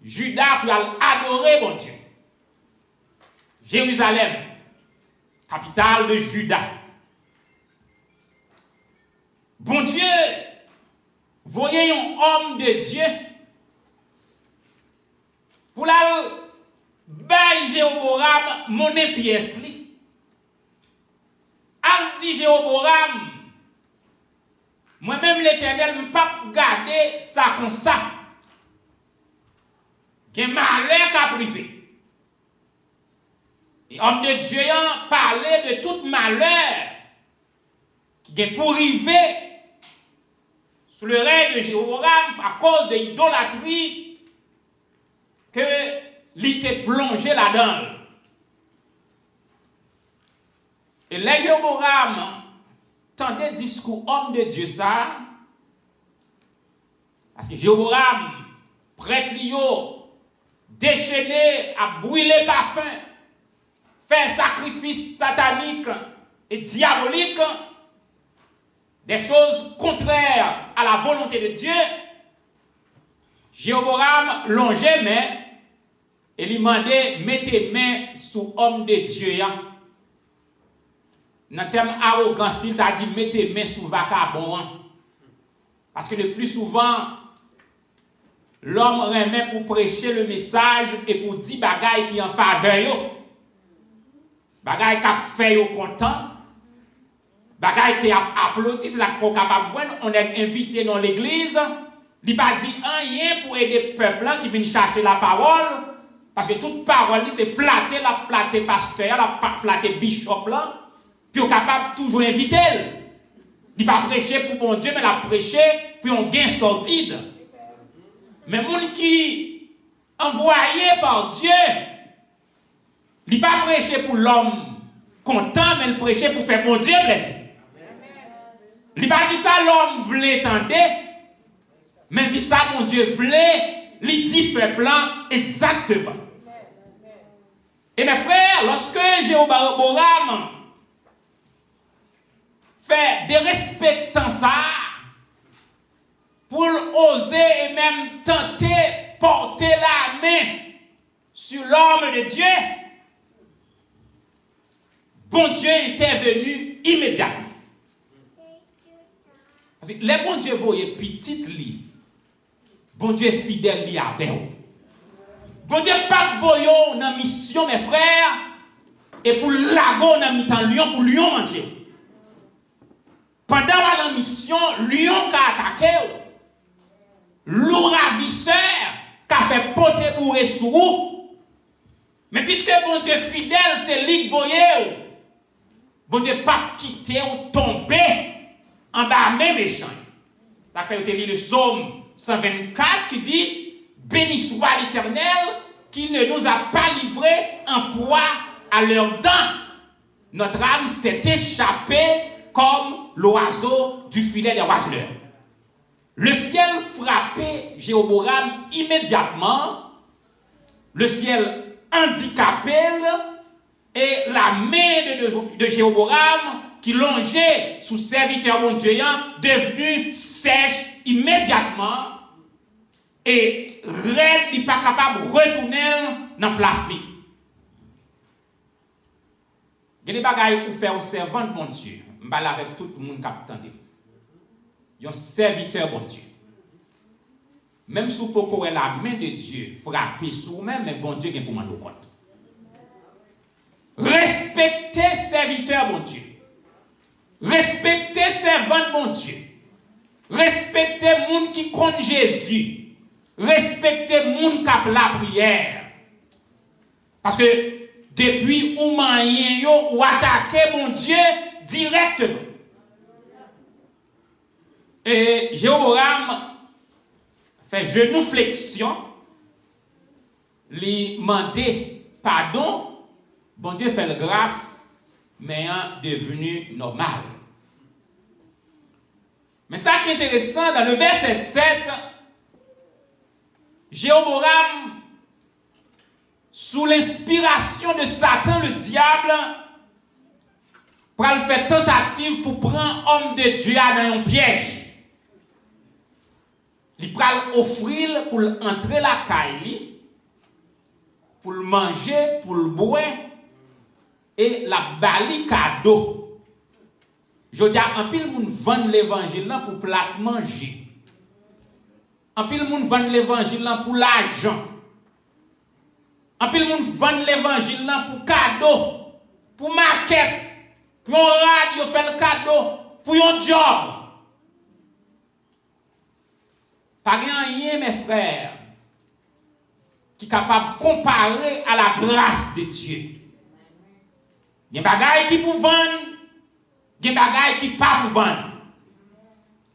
Juda pour adorer bon Dieu. Jérusalem, capitale de Juda. Bon Dieu, voyez un homme de Dieu pour la bail Jéhoram monnaie pièce li. Al dit Jéhoram, moi-même l'Éternel ne pas garder ça comme ça. Gen malheur qu'a privé. Et homme de Dieu a parlé de tout malheur qui est pour arriver sous le règne de Jéhoram à cause de l'idolâtrie que il était plongé là-dedans. Et les Jéhoboam tendait discours homme de Dieu ça, parce que Jéhoboam, prêtre Lio, déchaîné à brûler parfum, faire sacrifice satanique et diabolique, des choses contraires à la volonté de Dieu, Jéhoboam longeait main et lui demandait mettez main sous homme de Dieu. Dans le terme arrogance, il t'a dit mettez main sous vagabond. Parce que le plus souvent, l'homme remet pour prêcher le message et pour dire bagaille qui en faveur. Bagaille qui a fait au content. Bagaille qui a applaudi, c'est ça qu'il faut capable de voir. On est invité dans l'église. Il n'a pas dit rien pour aider le peuple qui vient chercher la parole. Parce que toute parole, c'est flatter pasteur, la flatter bishop là. Puis on est capable toujours inviter. Il n'a pas prêché pour bon Dieu, mais il a prêché pour un gain sortide. Mais les gens qui envoyé par Dieu, il n'a pas prêché pour l'homme content, mais il prêché pour faire bon Dieu plaisir. Il n'a pas dit ça l'homme voulait tendre, mais il dit ça mon Dieu voulait, il dit peuple exactement. Et mes frères, lorsque Jéhoboam fait des respectants ça, pour oser et même tenter porter la main sur l'homme de Dieu, bon Dieu est intervenu immédiatement. Parce que les bon Dieu voyaient petite li, bon Dieu fidèle li avec vous. Bon Dieu pas voyons dans mission mes frères et pour lago dans mi-temps lion pour lion manger. Pendant la mission, lion a attaqué. Loup ravisseur qui a fait porter bourré sous vous. Mais puisque bon Dieu fidèle, c'est lui qui voyait. Bon Dieu pas quitter ou tomber en bas même méchant. Ça fait lire le psaume 124 qui dit béni soit l'Éternel qui ne nous a pas livrés en proie à leurs dents. Notre âme s'est échappée comme l'oiseau du filet des oiseleurs. Le ciel frappait Jéhoboam immédiatement, le ciel handicapé et la main de Jéhoboam qui longeait sous serviteur bon Dieu devenue sèche immédiatement et raide n'est pas capable de retourner dans la place. Il y a des bagailles pour faire au servant de bon Dieu. Je parle avec tout le monde qui attend. Un serviteur bon Dieu. Même si vous pouvez la main de Dieu frapper sur vous-même, mais bon Dieu qui est pour m'en compte. Respectez serviteur bon Dieu. Respectez servant bon Dieu. Respectez moun qui compte Jésus. Respectez moun qui a la prière. Parce que depuis ou moyen ou attaquer mon Dieu directement. Et Jéhoboam fait genou flexion, lui demander pardon, bon Dieu fait la grâce, mais est devenu normal. Mais ça qui est intéressant, dans le verset 7, Jéhoboam, sous l'inspiration de Satan, le diable, pour faire tentative pour prendre homme de Dieu dans un piège. Il va offrir pour entrer la caille, pour le manger, pour le boire, et la bali cadeau. Je dis à un pile moun vend l'évangile pour plat manger. Un pile moun vend l'évangile pour l'argent. Un pile moun vend l'évangile pour cadeau, pour maquette, pour un radio fait le cadeau, pour un job. Pas rien, mes frères, qui est capable de comparer à la grâce de Dieu. Il y a des bagailles qui pour vendre, il y a des bagailles qui pas pour vendre.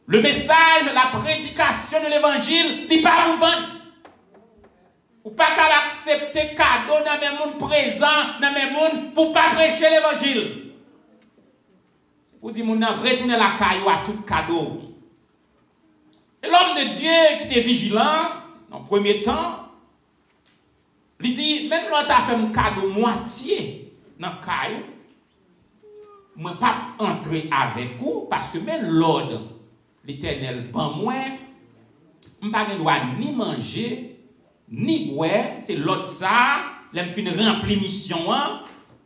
Le message, la prédication de l'évangile, il n'est pas pour vendre. Ou pas qu'à accepter cadeau dans mes mondes présents, dans mes mondes, pour pas prêcher l'évangile. pour dire, mon retourner la caillou à tout cadeau. Et l'homme de Dieu qui était vigilant, en premier temps, il dit, même l'autre a fait un cadeau moitié dans le caillou, je ne vais pas entrer avec vous, parce que même l'ordre, l'Éternel, ban moi, je n'ai pas le droit ni manger, ni boire, c'est l'autre ça, je fin remplir mission,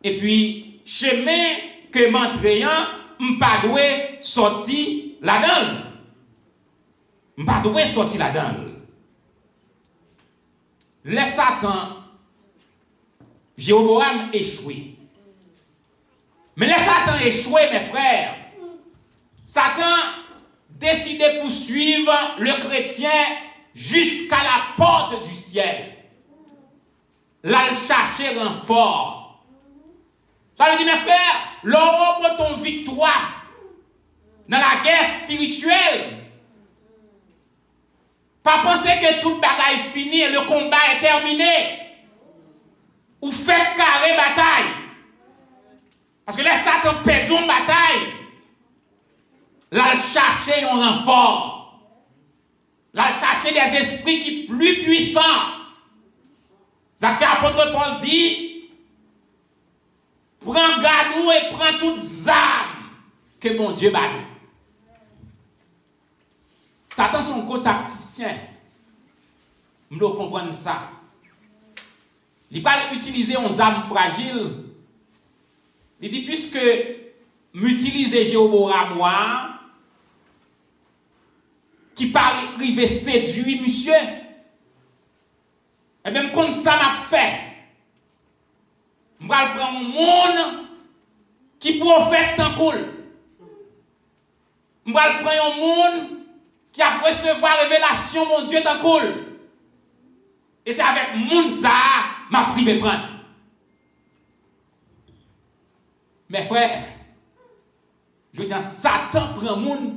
et puis, chemin que m'entrer, je n'ai pas droit sortir là-dedans. Je n'ai pas droit sortir là-dedans. Le Satan, Jéroboam échoué. Mais le Satan échoué, mes frères. Satan décide de poursuivre le chrétien jusqu'à la porte du ciel. Là, il chercher renfort. Ça veut dire, mes frères, l'Europe pour ton victoire dans la guerre spirituelle. Pas penser que toute bagaille est finie et le combat est terminé. Ou fait carré bataille. Parce que les Satan perd une bataille. Là, il chercher un renfort. Là, il chercher des esprits qui sont plus puissants. Ça fait apôtre Paul dit, prends garde et prends toutes les armes que mon Dieu bat nous. Satan son gros tacticien. Nous devons comprendre ça. Il ne va pas utiliser une arme fragile. Il dit, puisque m'utiliser Jéroboam moi, qui parle privé séduit, monsieur, et même comme ça m'a fait, je vais prendre un monde qui prophète tant cool. Je vais prendre un monde qui a recevoir révélation, mon Dieu, tant cool. Et c'est avec monde ça, m'a privé prendre. Mes frères, je veux dire, Satan prend monde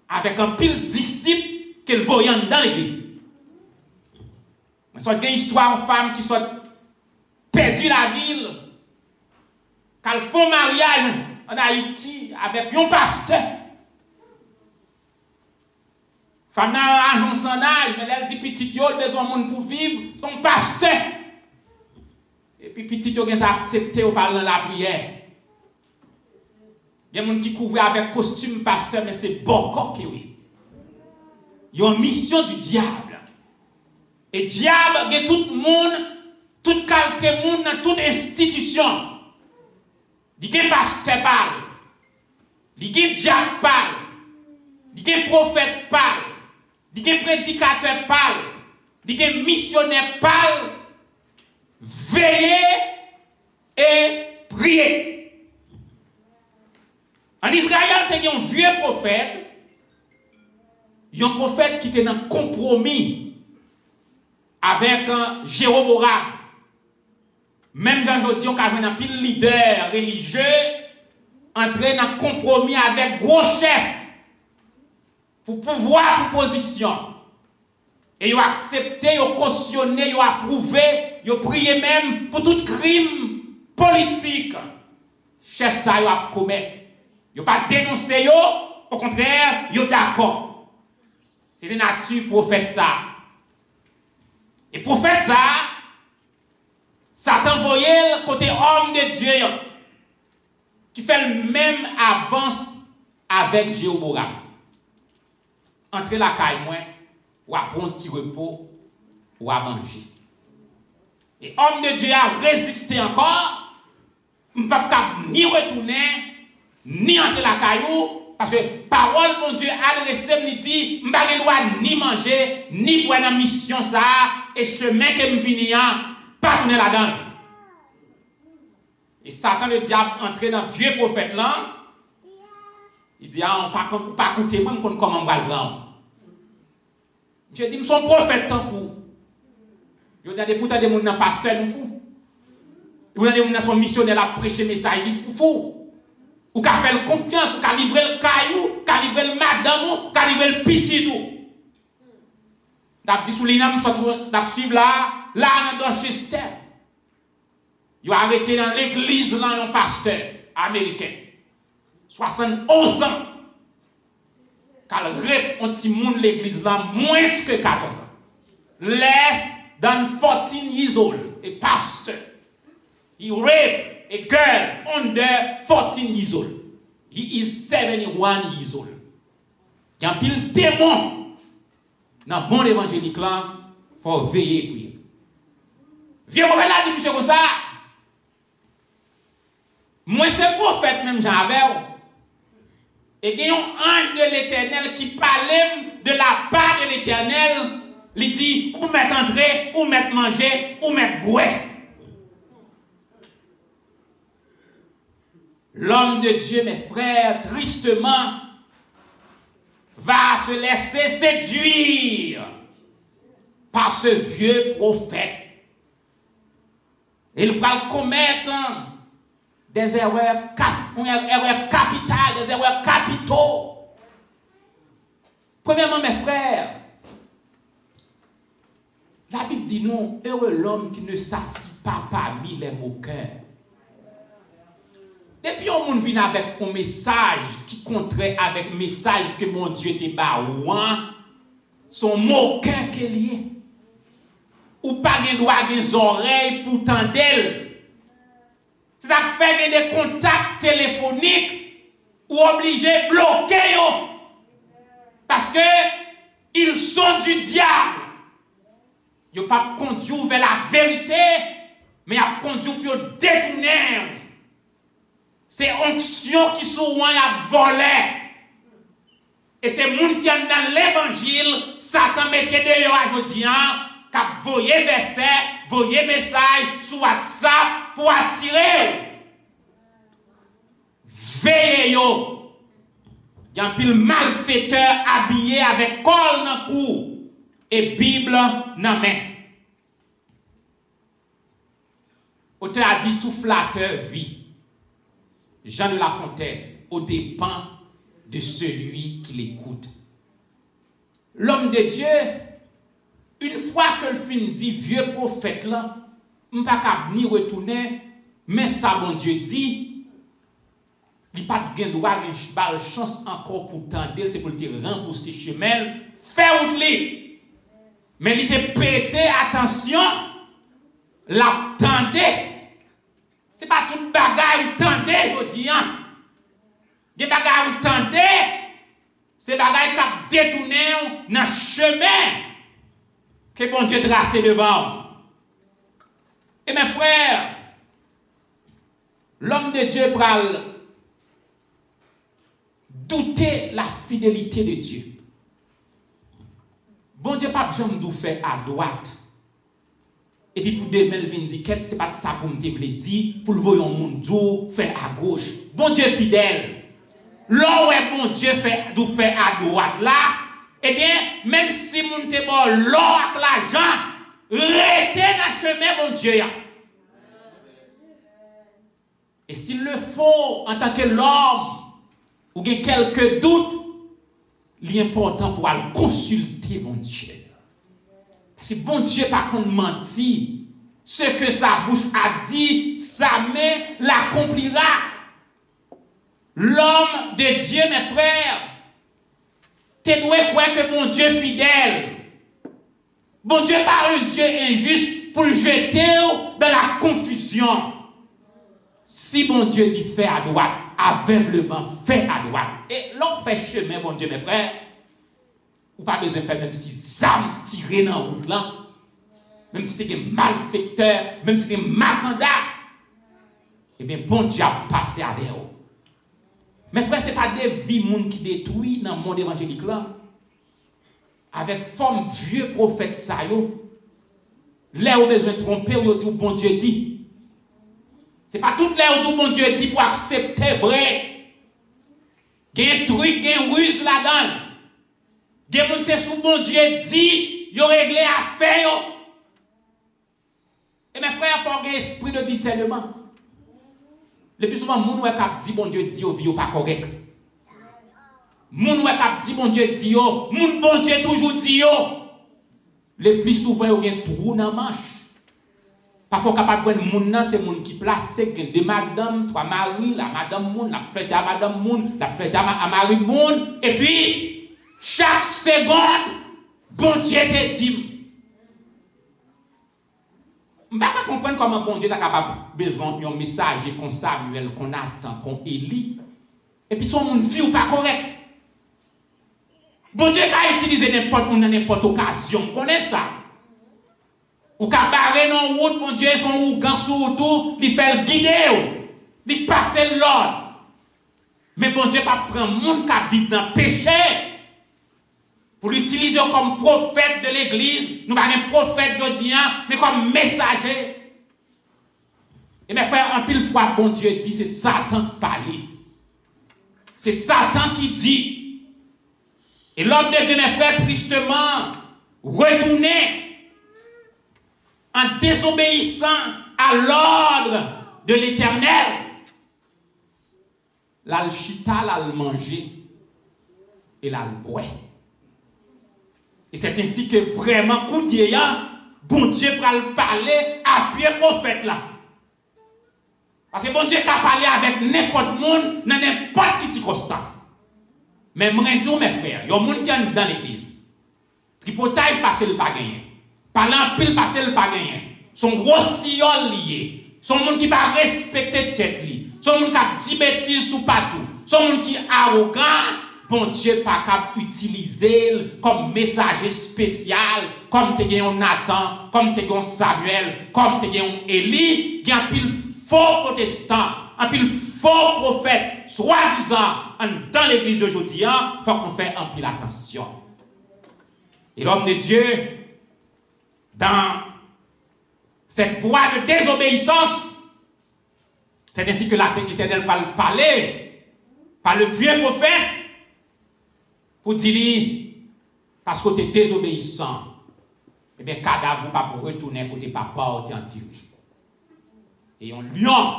avec un pile disciple qu'il voyant dans l'église. Soit des histoires de femmes qui sont perdues la ville, qu'elles font mariage en Haïti avec un pasteur. Femme n'a argent sans âge, mais elle dit petit yo, besoin de monde pour vivre, son pasteur. Et puis petit yo qui a accepté au parler de la prière. Il y a des gens qui couvrent avec costume pasteur, mais c'est bon corps qui oui. Il y a une mission du diable. Et le diable, il y a tout le monde, toute qualité de monde dans toute institution. Il y a un pasteur parle. Il y a un diable parle. Il y a un prophète parle. Il y a un prédicateur parle. Il y a un missionnaire parle. Veillez et priez. En Israël, il y a un vieux prophète. Il y a un prophète qui était dans compromis avec Jéroboam. Même Jean-Jodi, on a un pile leader religieux entré dans compromis avec gros chef pour pouvoir, pour position. Et ils ont accepté, ils ont cautionné, ils ont approuvé, ils ont prié même pour tout crime politique. Chef ça, ils ont commettre. Ils n'ont pas dénoncé, au contraire, ils sont d'accord. C'est de nature prophète ça. Et prophète ça, Satan voyait le côté homme de Dieu qui fait le même avance avec Jéroboam. Entre la caille, ou à prendre un petit repos, ou à manger. Et homme de Dieu a résisté encore, ne peut pas ni retourner, ni entrer la caillou, parce que parole, mon Dieu, adressée, me dit, je n'ai pas le droit ni manger, ni boire dans la mission, ça, et chemin que me finis, pas tourner là-dedans. Et Satan, le diable, entré dans le vieux prophète là, il dit, ah, on ne peut pas écouter, moi, je ne sais pas comment on va le prendre. Je dis, je suis un prophète tant coup. Je dis, pourtant, des gens pasteur, nous fous. Vous avez des gens sont missionnaires à prêcher message, ils fous. Ou qu'à faire confiance, ou qu'à livrer le caillou, qu'à livrer le madame, qu'à livrer le petit tout. D'ab dit sous l'inam, d'ab suivre là, dans Dorchester. Ils ont arrêté dans l'église là un pasteur américain. 71 ans. Car rep un petit monde l'église là moins que 14 ans. Less than 14 years old. A pastor. He raped a girl under 14 years old. He is 71 years old. Il y a un pile démon. Dans le bon évangélique là, il faut veiller pour lui. Vieux prophète là dit monsieur comme ça. Moi c'est prophète même j'avais. Et il y a un ange de l'Éternel qui parlait de la part de l'Éternel. Il dit, ou mettre entrer, ou mettre manger, ou mettre boire. L'homme de Dieu, mes frères, tristement, va se laisser séduire par ce vieux prophète. Il va commettre des erreurs capitales, des erreurs capitaux. Premièrement, mes frères, la Bible dit non, heureux l'homme qui ne s'assit pas parmi les moqueurs. Depuis on monde vient avec un message qui contraire avec le message que mon Dieu te baouan, son moqueur qu'il y est. Ou pas gen droit des oreilles pour tendre. Ça fait des contacts téléphoniques ou obligé de bloquer yo. Parce que ils sont du diable. Ils ne pas conduire vers la vérité, mais ils conduire pour détourner. C'est onction qui souvent a volé. Et c'est les gens qui sont dans l'évangile, Satan mettait dehors aujourd'hui, qui a voyé verset, voyé message sur WhatsApp pour attirer. Veillez yo. Il y a un pile malfaiteur habillé avec col dans le cou et Bible dans la main. Auteur a dit tout flatteur vit. Jean de La Fontaine, aux dépens de celui qui l'écoute. L'homme de Dieu, une fois que le fin dit vieux prophète là, on pas capable ni retourner, mais ça bon Dieu dit, il pas de droit de chance encore pour tendre, c'est pour te rembourser chemin, faire route li. Mais il te pété attention, l'attendait. C'est pas toute bagaille ou tendez, je dis. Des bagailles ou tendez, c'est bagaille qui a détourné dans le chemin que bon Dieu tracé devant. Et mes frères, l'homme de Dieu pral douter la fidélité de Dieu. Bon Dieu pas besoin de faire à droite. Et puis pour 2024, c'est pas ça pour me dire, pour le voyons monde faire à gauche. Bon Dieu fidèle. Là où est bon Dieu fait à droite là, eh bien, même si mon te bon l'or avec l'argent, restez dans le chemin bon Dieu. Et s'il le faut, en tant que l'homme, ou qu'il y a quelques doutes, l'important pour aller consulter mon Dieu. Parce que bon Dieu par contre menti. Ce que sa bouche a dit, sa main l'accomplira. L'homme de Dieu, mes frères, tu dois croire que mon Dieu est fidèle. Bon Dieu pas un Dieu injuste pour le jeter dans la confusion. Si bon Dieu dit fait à droite, aveuglement fait à droite. Et l'on fait chemin, mon Dieu, mes frères. Ou pas besoin de faire même si zam tiré dans la route là, même si tu es malfaiteur, même si tu es macanda, eh bien bon Dieu a passé avec vous. Mes frères, ce n'est pas des vies qui détruisent dans le monde évangélique là. Avec forme vieux prophète ça yo, là où besoin de tromper ou dit bon Dieu dit. Ce n'est pas tout là où bon Dieu dit pour accepter vrai. Il y a un truc, il y a une ruse là-dedans. Des gens qui sont bon Dieu dit, ils ont réglé l'affaire. Et mes frères, il faut avoir un esprit de discernement. Le plus souvent, les gens qui disent bon Dieu dit, ils ne pas correct. Les gens qui disent bon Dieu dit, bon Dieu toujours dit. Le plus souvent, ils ont un trou dans la manche. Parfois, capable de voir moun c'est moun qui place de madame, trois mari, la madame moun, la fête à madame moun, la fête à mari moun, et puis, chaque seconde, bon Dieu te dit. Je ne peux pas comprendre comment bon Dieu est capable besoin d'un messager comme Samuel, qu'on attend, qu'on Élie, et puis son monde vie ou pas correct. Bon Dieu a utilisé n'importe occasion, vous connaissez ça? Ou ka barrer dans route, mon Dieu, son ougan sur tout, il fait le guider, il passe l'ordre. Mais bon Dieu pas prendre monde qui vit dans le péché pour l'utiliser comme prophète de l'église. Nous pas un prophète aujourd'hui, mais comme messager. Et mes frères, en pile fois, bon Dieu dit, c'est Satan qui parle. C'est Satan qui dit. Et l'homme de Dieu, mes frères, tristement, retourné en désobéissant à l'ordre de l'Éternel. L'alchita l'a mangé et l'a boire. Et c'est ainsi que vraiment, coup de bon Dieu va le parler à vieux prophète là. Parce que bon Dieu a parlé avec n'importe monde, dans n'importe quelle circonstance. Mais moi, je dis, mes frères, il y a des gens qui sont dans l'église. Tripotaille passe le pas gagné. Parlant pile passe le pas gagné. Son gros sillon lié. Son monde qui va respecter tête li. Son monde qui a dit bêtises tout partout. Son monde qui est arrogant. Bon Dieu pas capable d'utiliser comme messager spécial, comme tu as Nathan, comme tu as Samuel, comme tu as Élie, qui a un pile faux protestant, un pile faux prophète, soi-disant, dans l'église aujourd'hui, il faut que nous fassions un pile attention. Et l'homme de Dieu, dans cette voie de désobéissance, c'est ainsi que l'Éternel va parler par le vieux prophète pour dire, parce que tu es désobéissant, eh bien, cadavre pas pour retourner côté papa ou t'es en tiré. Et un lion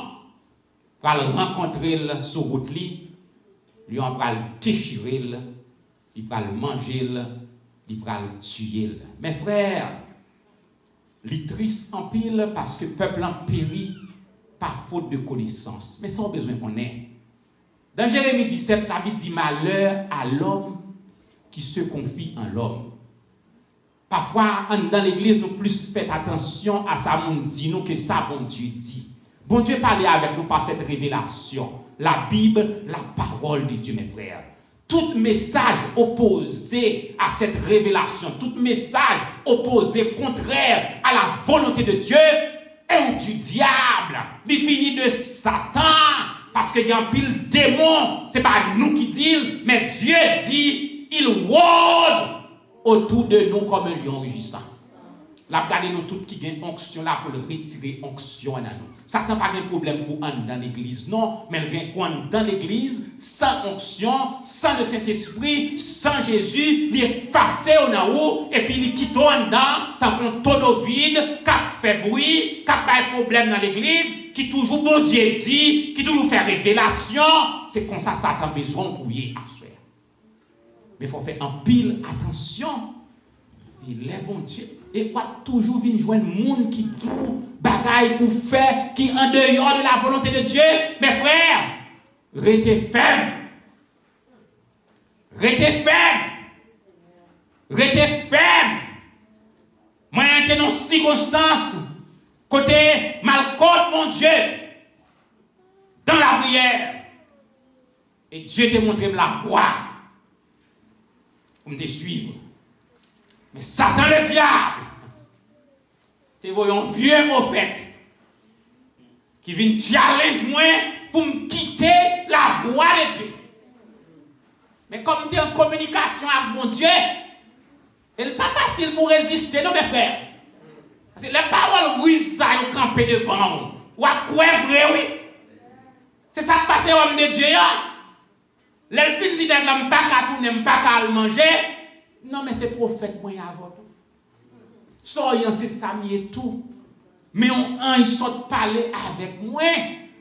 va le rencontrer sur route, lion va le déchirer, il va le manger, il va le tuer. Mes frères, il triste en pile parce que le peuple en périt par faute de connaissance. Mais sans besoin qu'on ait. Dans Jérémie 17, la Bible dit malheur à l'homme qui se confie en l'homme. Parfois, dans l'église, nous plus fait attention à ça, mon dit nous que ça, bon Dieu dit. Bon Dieu parlait avec nous par cette révélation. La Bible, la parole de Dieu, mes frères. Tout message opposé à cette révélation, tout message opposé, contraire à la volonté de Dieu, est du diable. Il finit de Satan. Parce qu'il y a un pile démon. Ce n'est pas nous qui disons, mais Dieu dit, il rôde autour de nous comme un lion rugissant. La regardez nous toutes qui gagnent onction là pour le retirer onction à nous. Satan n'a pas de problème pour entrer dans l'église, non, mais il gagne pour entrer dans l'église sans onction, sans le Saint-Esprit, sans Jésus, il est effacé au naou et puis il quitte en dedans, tant qu'on tonneau vide, qui fait bruit, qui n'a pas de problème dans l'église, qui toujours bon Dieu dit, qui toujours fait révélation. C'est comme ça Satan a besoin de brouiller à faire. Mais il faut faire en pile attention. Il est bon Dieu. Et quoi toujours venir joindre monde qui tout bagaille pour faire, qui en dehors de la volonté de Dieu. Mes frères, restez fermes. Restez fermes. Restez fermes. Moi, j'étais dans une circonstance, côté malcote, mon Dieu, dans la prière. Et Dieu t'a montré la voie pour me suivre. Mais Satan le diable, c'est un vieux prophète qui vient challenge moi pour me quitter la voie de Dieu. Mais comme tu es en communication avec mon Dieu, il n'est pas facile pour résister, non mes frères. Parce que les paroles, oui, ça, ils campent devant. Ou à quoi vrai, oui. C'est ça qui passe au homme de Dieu. L'elfine dit, je ne peux pas tourner, je ne peux pas manger. Non, mais c'est prophète, moi, avant tout. Soyons, c'est ça, et tout. Mais on ange sort parler avec moi.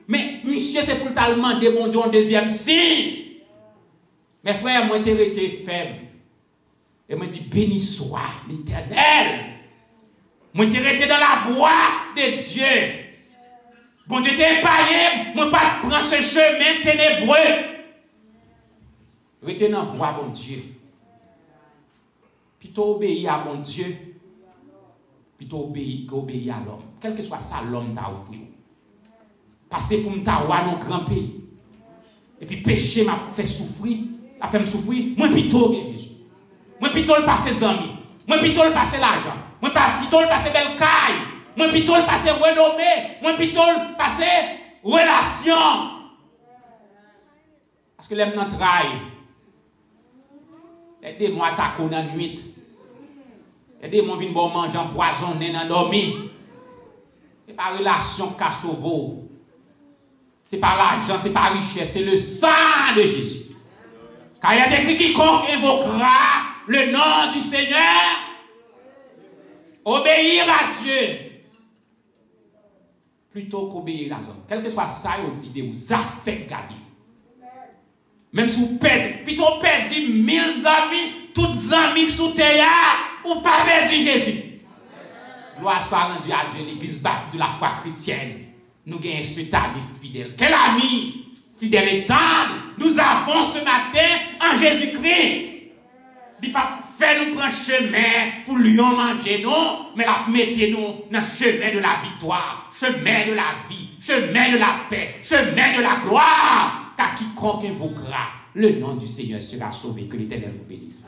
Mais, monsieur, c'est pour te demander, mon Dieu, en deuxième signe. Mes frères, moi, j'ai été faible. Et moi, dit, béni soit l'Éternel. Moi, je resté dans la voie de Dieu. Bon Dieu t'es épargné, moi pas prendre ce chemin ténébreux. Restez dans la voie, bon Dieu. Plutôt obéir à bon Dieu. Plutôt obéir à l'homme. Quel que soit ça, l'homme t'a offert. Passer pour m'tawa dans grand pays. Et puis péché m'a fait souffrir. A fait me souffrir. Moi plutôt Jésus. Moi plutôt le passer les amis. Moi plutôt le passer l'argent. Moi plutôt le passer belle caille. Moi plutôt le passer renommé. Moi plutôt le passer relation. Parce que l'aime dans trail. Les démons attaquent dans la nuit. Les démons viennent bon manger empoisonné dans dormi. C'est pas relation qu'a sauvé. C'est pas l'argent, c'est pas richesse, c'est le sang de Jésus. Car il y a écrit quiconque invoquera le nom du Seigneur, obéir à Dieu, plutôt qu'obéir à l'homme. Quel que soit ça, on dit de vous, ça fait garder. Même si vous perdez, plutôt perdez 1000 amis, toutes amis sous terre, ou pas perdu Jésus. Gloire soit rendue à Dieu, l'église bâtie de la foi chrétienne. Nous gagnons ce ami fidèle. Quel ami fidèle et tendre nous avons ce matin en Jésus-Christ. Il ne pas faire nous prendre chemin pour lui en manger, non, mais la mettez nous dans le chemin de la victoire, chemin de la vie, chemin de la paix, chemin de la gloire. Car quiconque invoquera le nom du Seigneur sera sauvé. Que l'Éternel vous bénisse.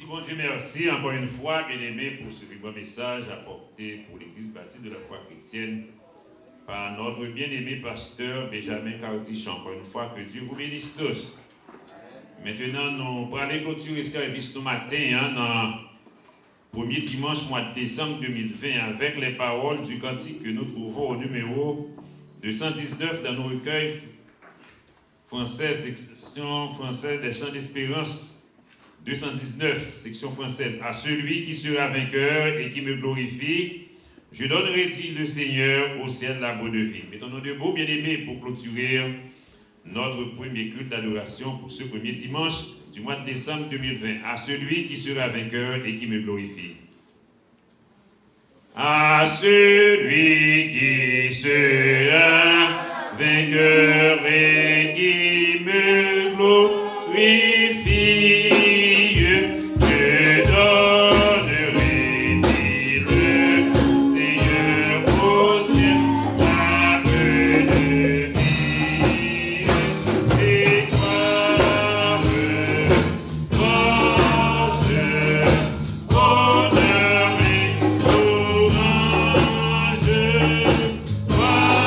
Bon Dieu, merci encore une fois, bien-aimé, pour ce bon message apporté pour l'Église bâtie de la foi chrétienne par notre bien-aimé pasteur Benjamin Cartiche. Encore une fois, que Dieu vous bénisse tous. Maintenant, nous allons clôturer le service ce matin, dans le premier dimanche mois de décembre 2020, avec les paroles du cantique que nous trouvons au numéro 219 dans nos recueils français, section française des chants d'espérance. 219, section française. À celui qui sera vainqueur et qui me glorifie, je donnerai, dit le Seigneur, au ciel la bonne vie. Mettons-nous debout, bien-aimés, pour clôturer notre premier culte d'adoration pour ce premier dimanche du mois de décembre 2020. À celui qui sera vainqueur et qui me glorifie. À celui qui sera vainqueur et qui me glorifie. Wow.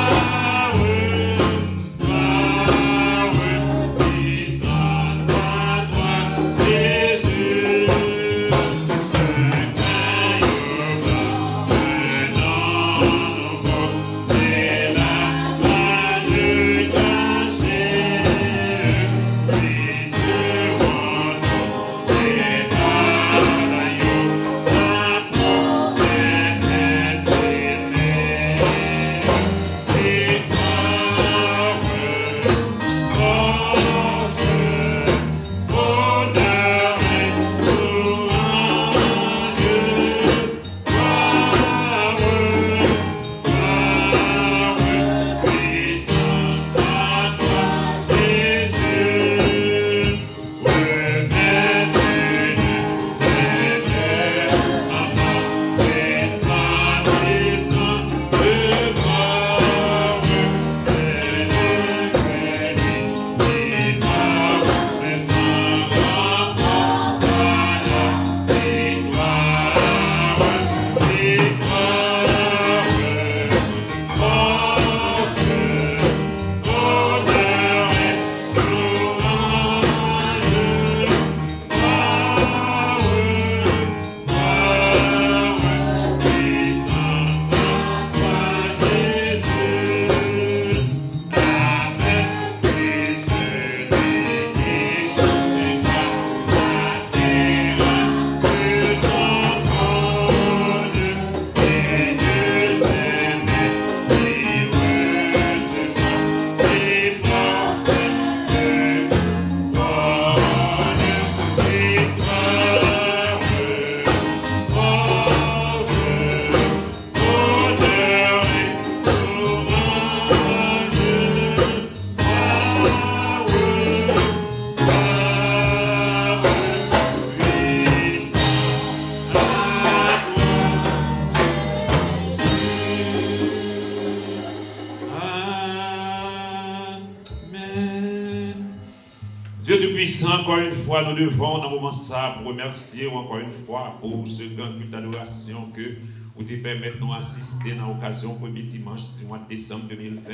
encore une fois, nous devons, dans le moment ça, pour remercier encore une fois pour ce grand culte d'adoration que vous te permettez de nous assister dans l'occasion du premier dimanche du mois de décembre 2020.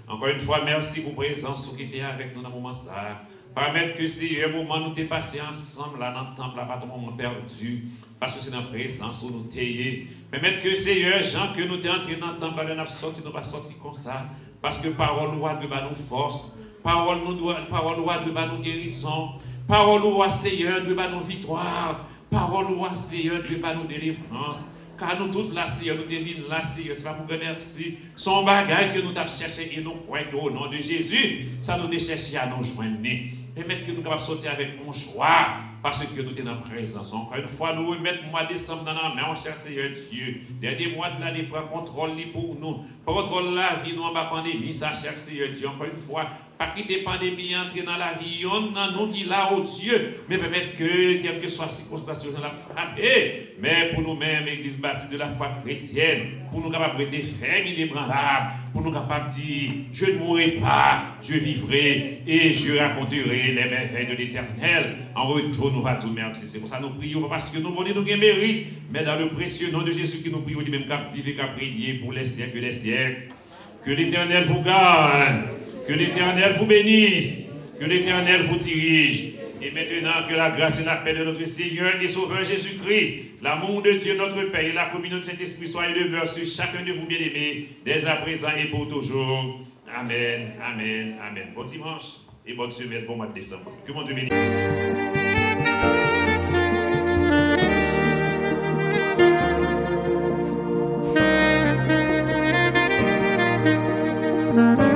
Encore une fois, merci pour votre présence qui était avec nous dans le moment ça. Permettre que c'est un moment où nous t'es passé ensemble là dans le temple, là, pas de moment perdu, parce que c'est dans la présence où nous t'ayons. Permettre que c'est un gens que nous t'es entrés dans le temple, là, nous n'avons sorti, nous pas sorti comme ça, parce que parole nous doit nous force, parole nous doit nous guérison, parole nous Seigneur doit nous victoire, parole nous Seigneur doit nous délivrance. Car nous toutes là, Seigneur, nous devinons là, Seigneur, c'est pas pour que merci. Son bagage que nous avons cherché et nous croyons qu'au nom de Jésus, ça nous a cherché à nous joindre. Permettre que nous capables de sortir avec mon choix, parce que nous sommes dans la présence. Encore une fois, nous remettons le mois de décembre dans la main, mon cher Seigneur Dieu. Dernier mois de l'année, prends contrôle pour nous. Contrôle la vie, nous en bas pandémie, ça, cher Seigneur Dieu. Encore une fois, pas quitter la pandémie, entrer dans la vie, on a nous qui là, oh Dieu, mais permettre que, quelle que soit la circonstance, nous la frapper. Mais pour nous-mêmes, Église bâtie de la foi chrétienne, pour nous capables de rester fermes et inébranlables, pour nous capables de dire, je ne mourrai pas, je vivrai et je raconterai les merveilles de l'Éternel. En retour, nous va tout merci. C'est pour ça que nous prions, parce que nous voulons nous mérite, mais dans le précieux nom de Jésus qui nous prions, même qu'à vivre et qu'à prier pour les siècles et les siècles. Que l'Éternel vous garde, que l'Éternel vous bénisse, que l'Éternel vous dirige. Et maintenant que la grâce et la paix de notre Seigneur et Sauveur Jésus-Christ, l'amour de Dieu notre Père et la communion de Saint-Esprit soient et demeurent sur chacun de vous bien-aimés, dès à présent et pour toujours. Amen, amen, amen. Bon dimanche et bonne semaine, bon mois de décembre. Que mon Dieu bénisse. Thank you.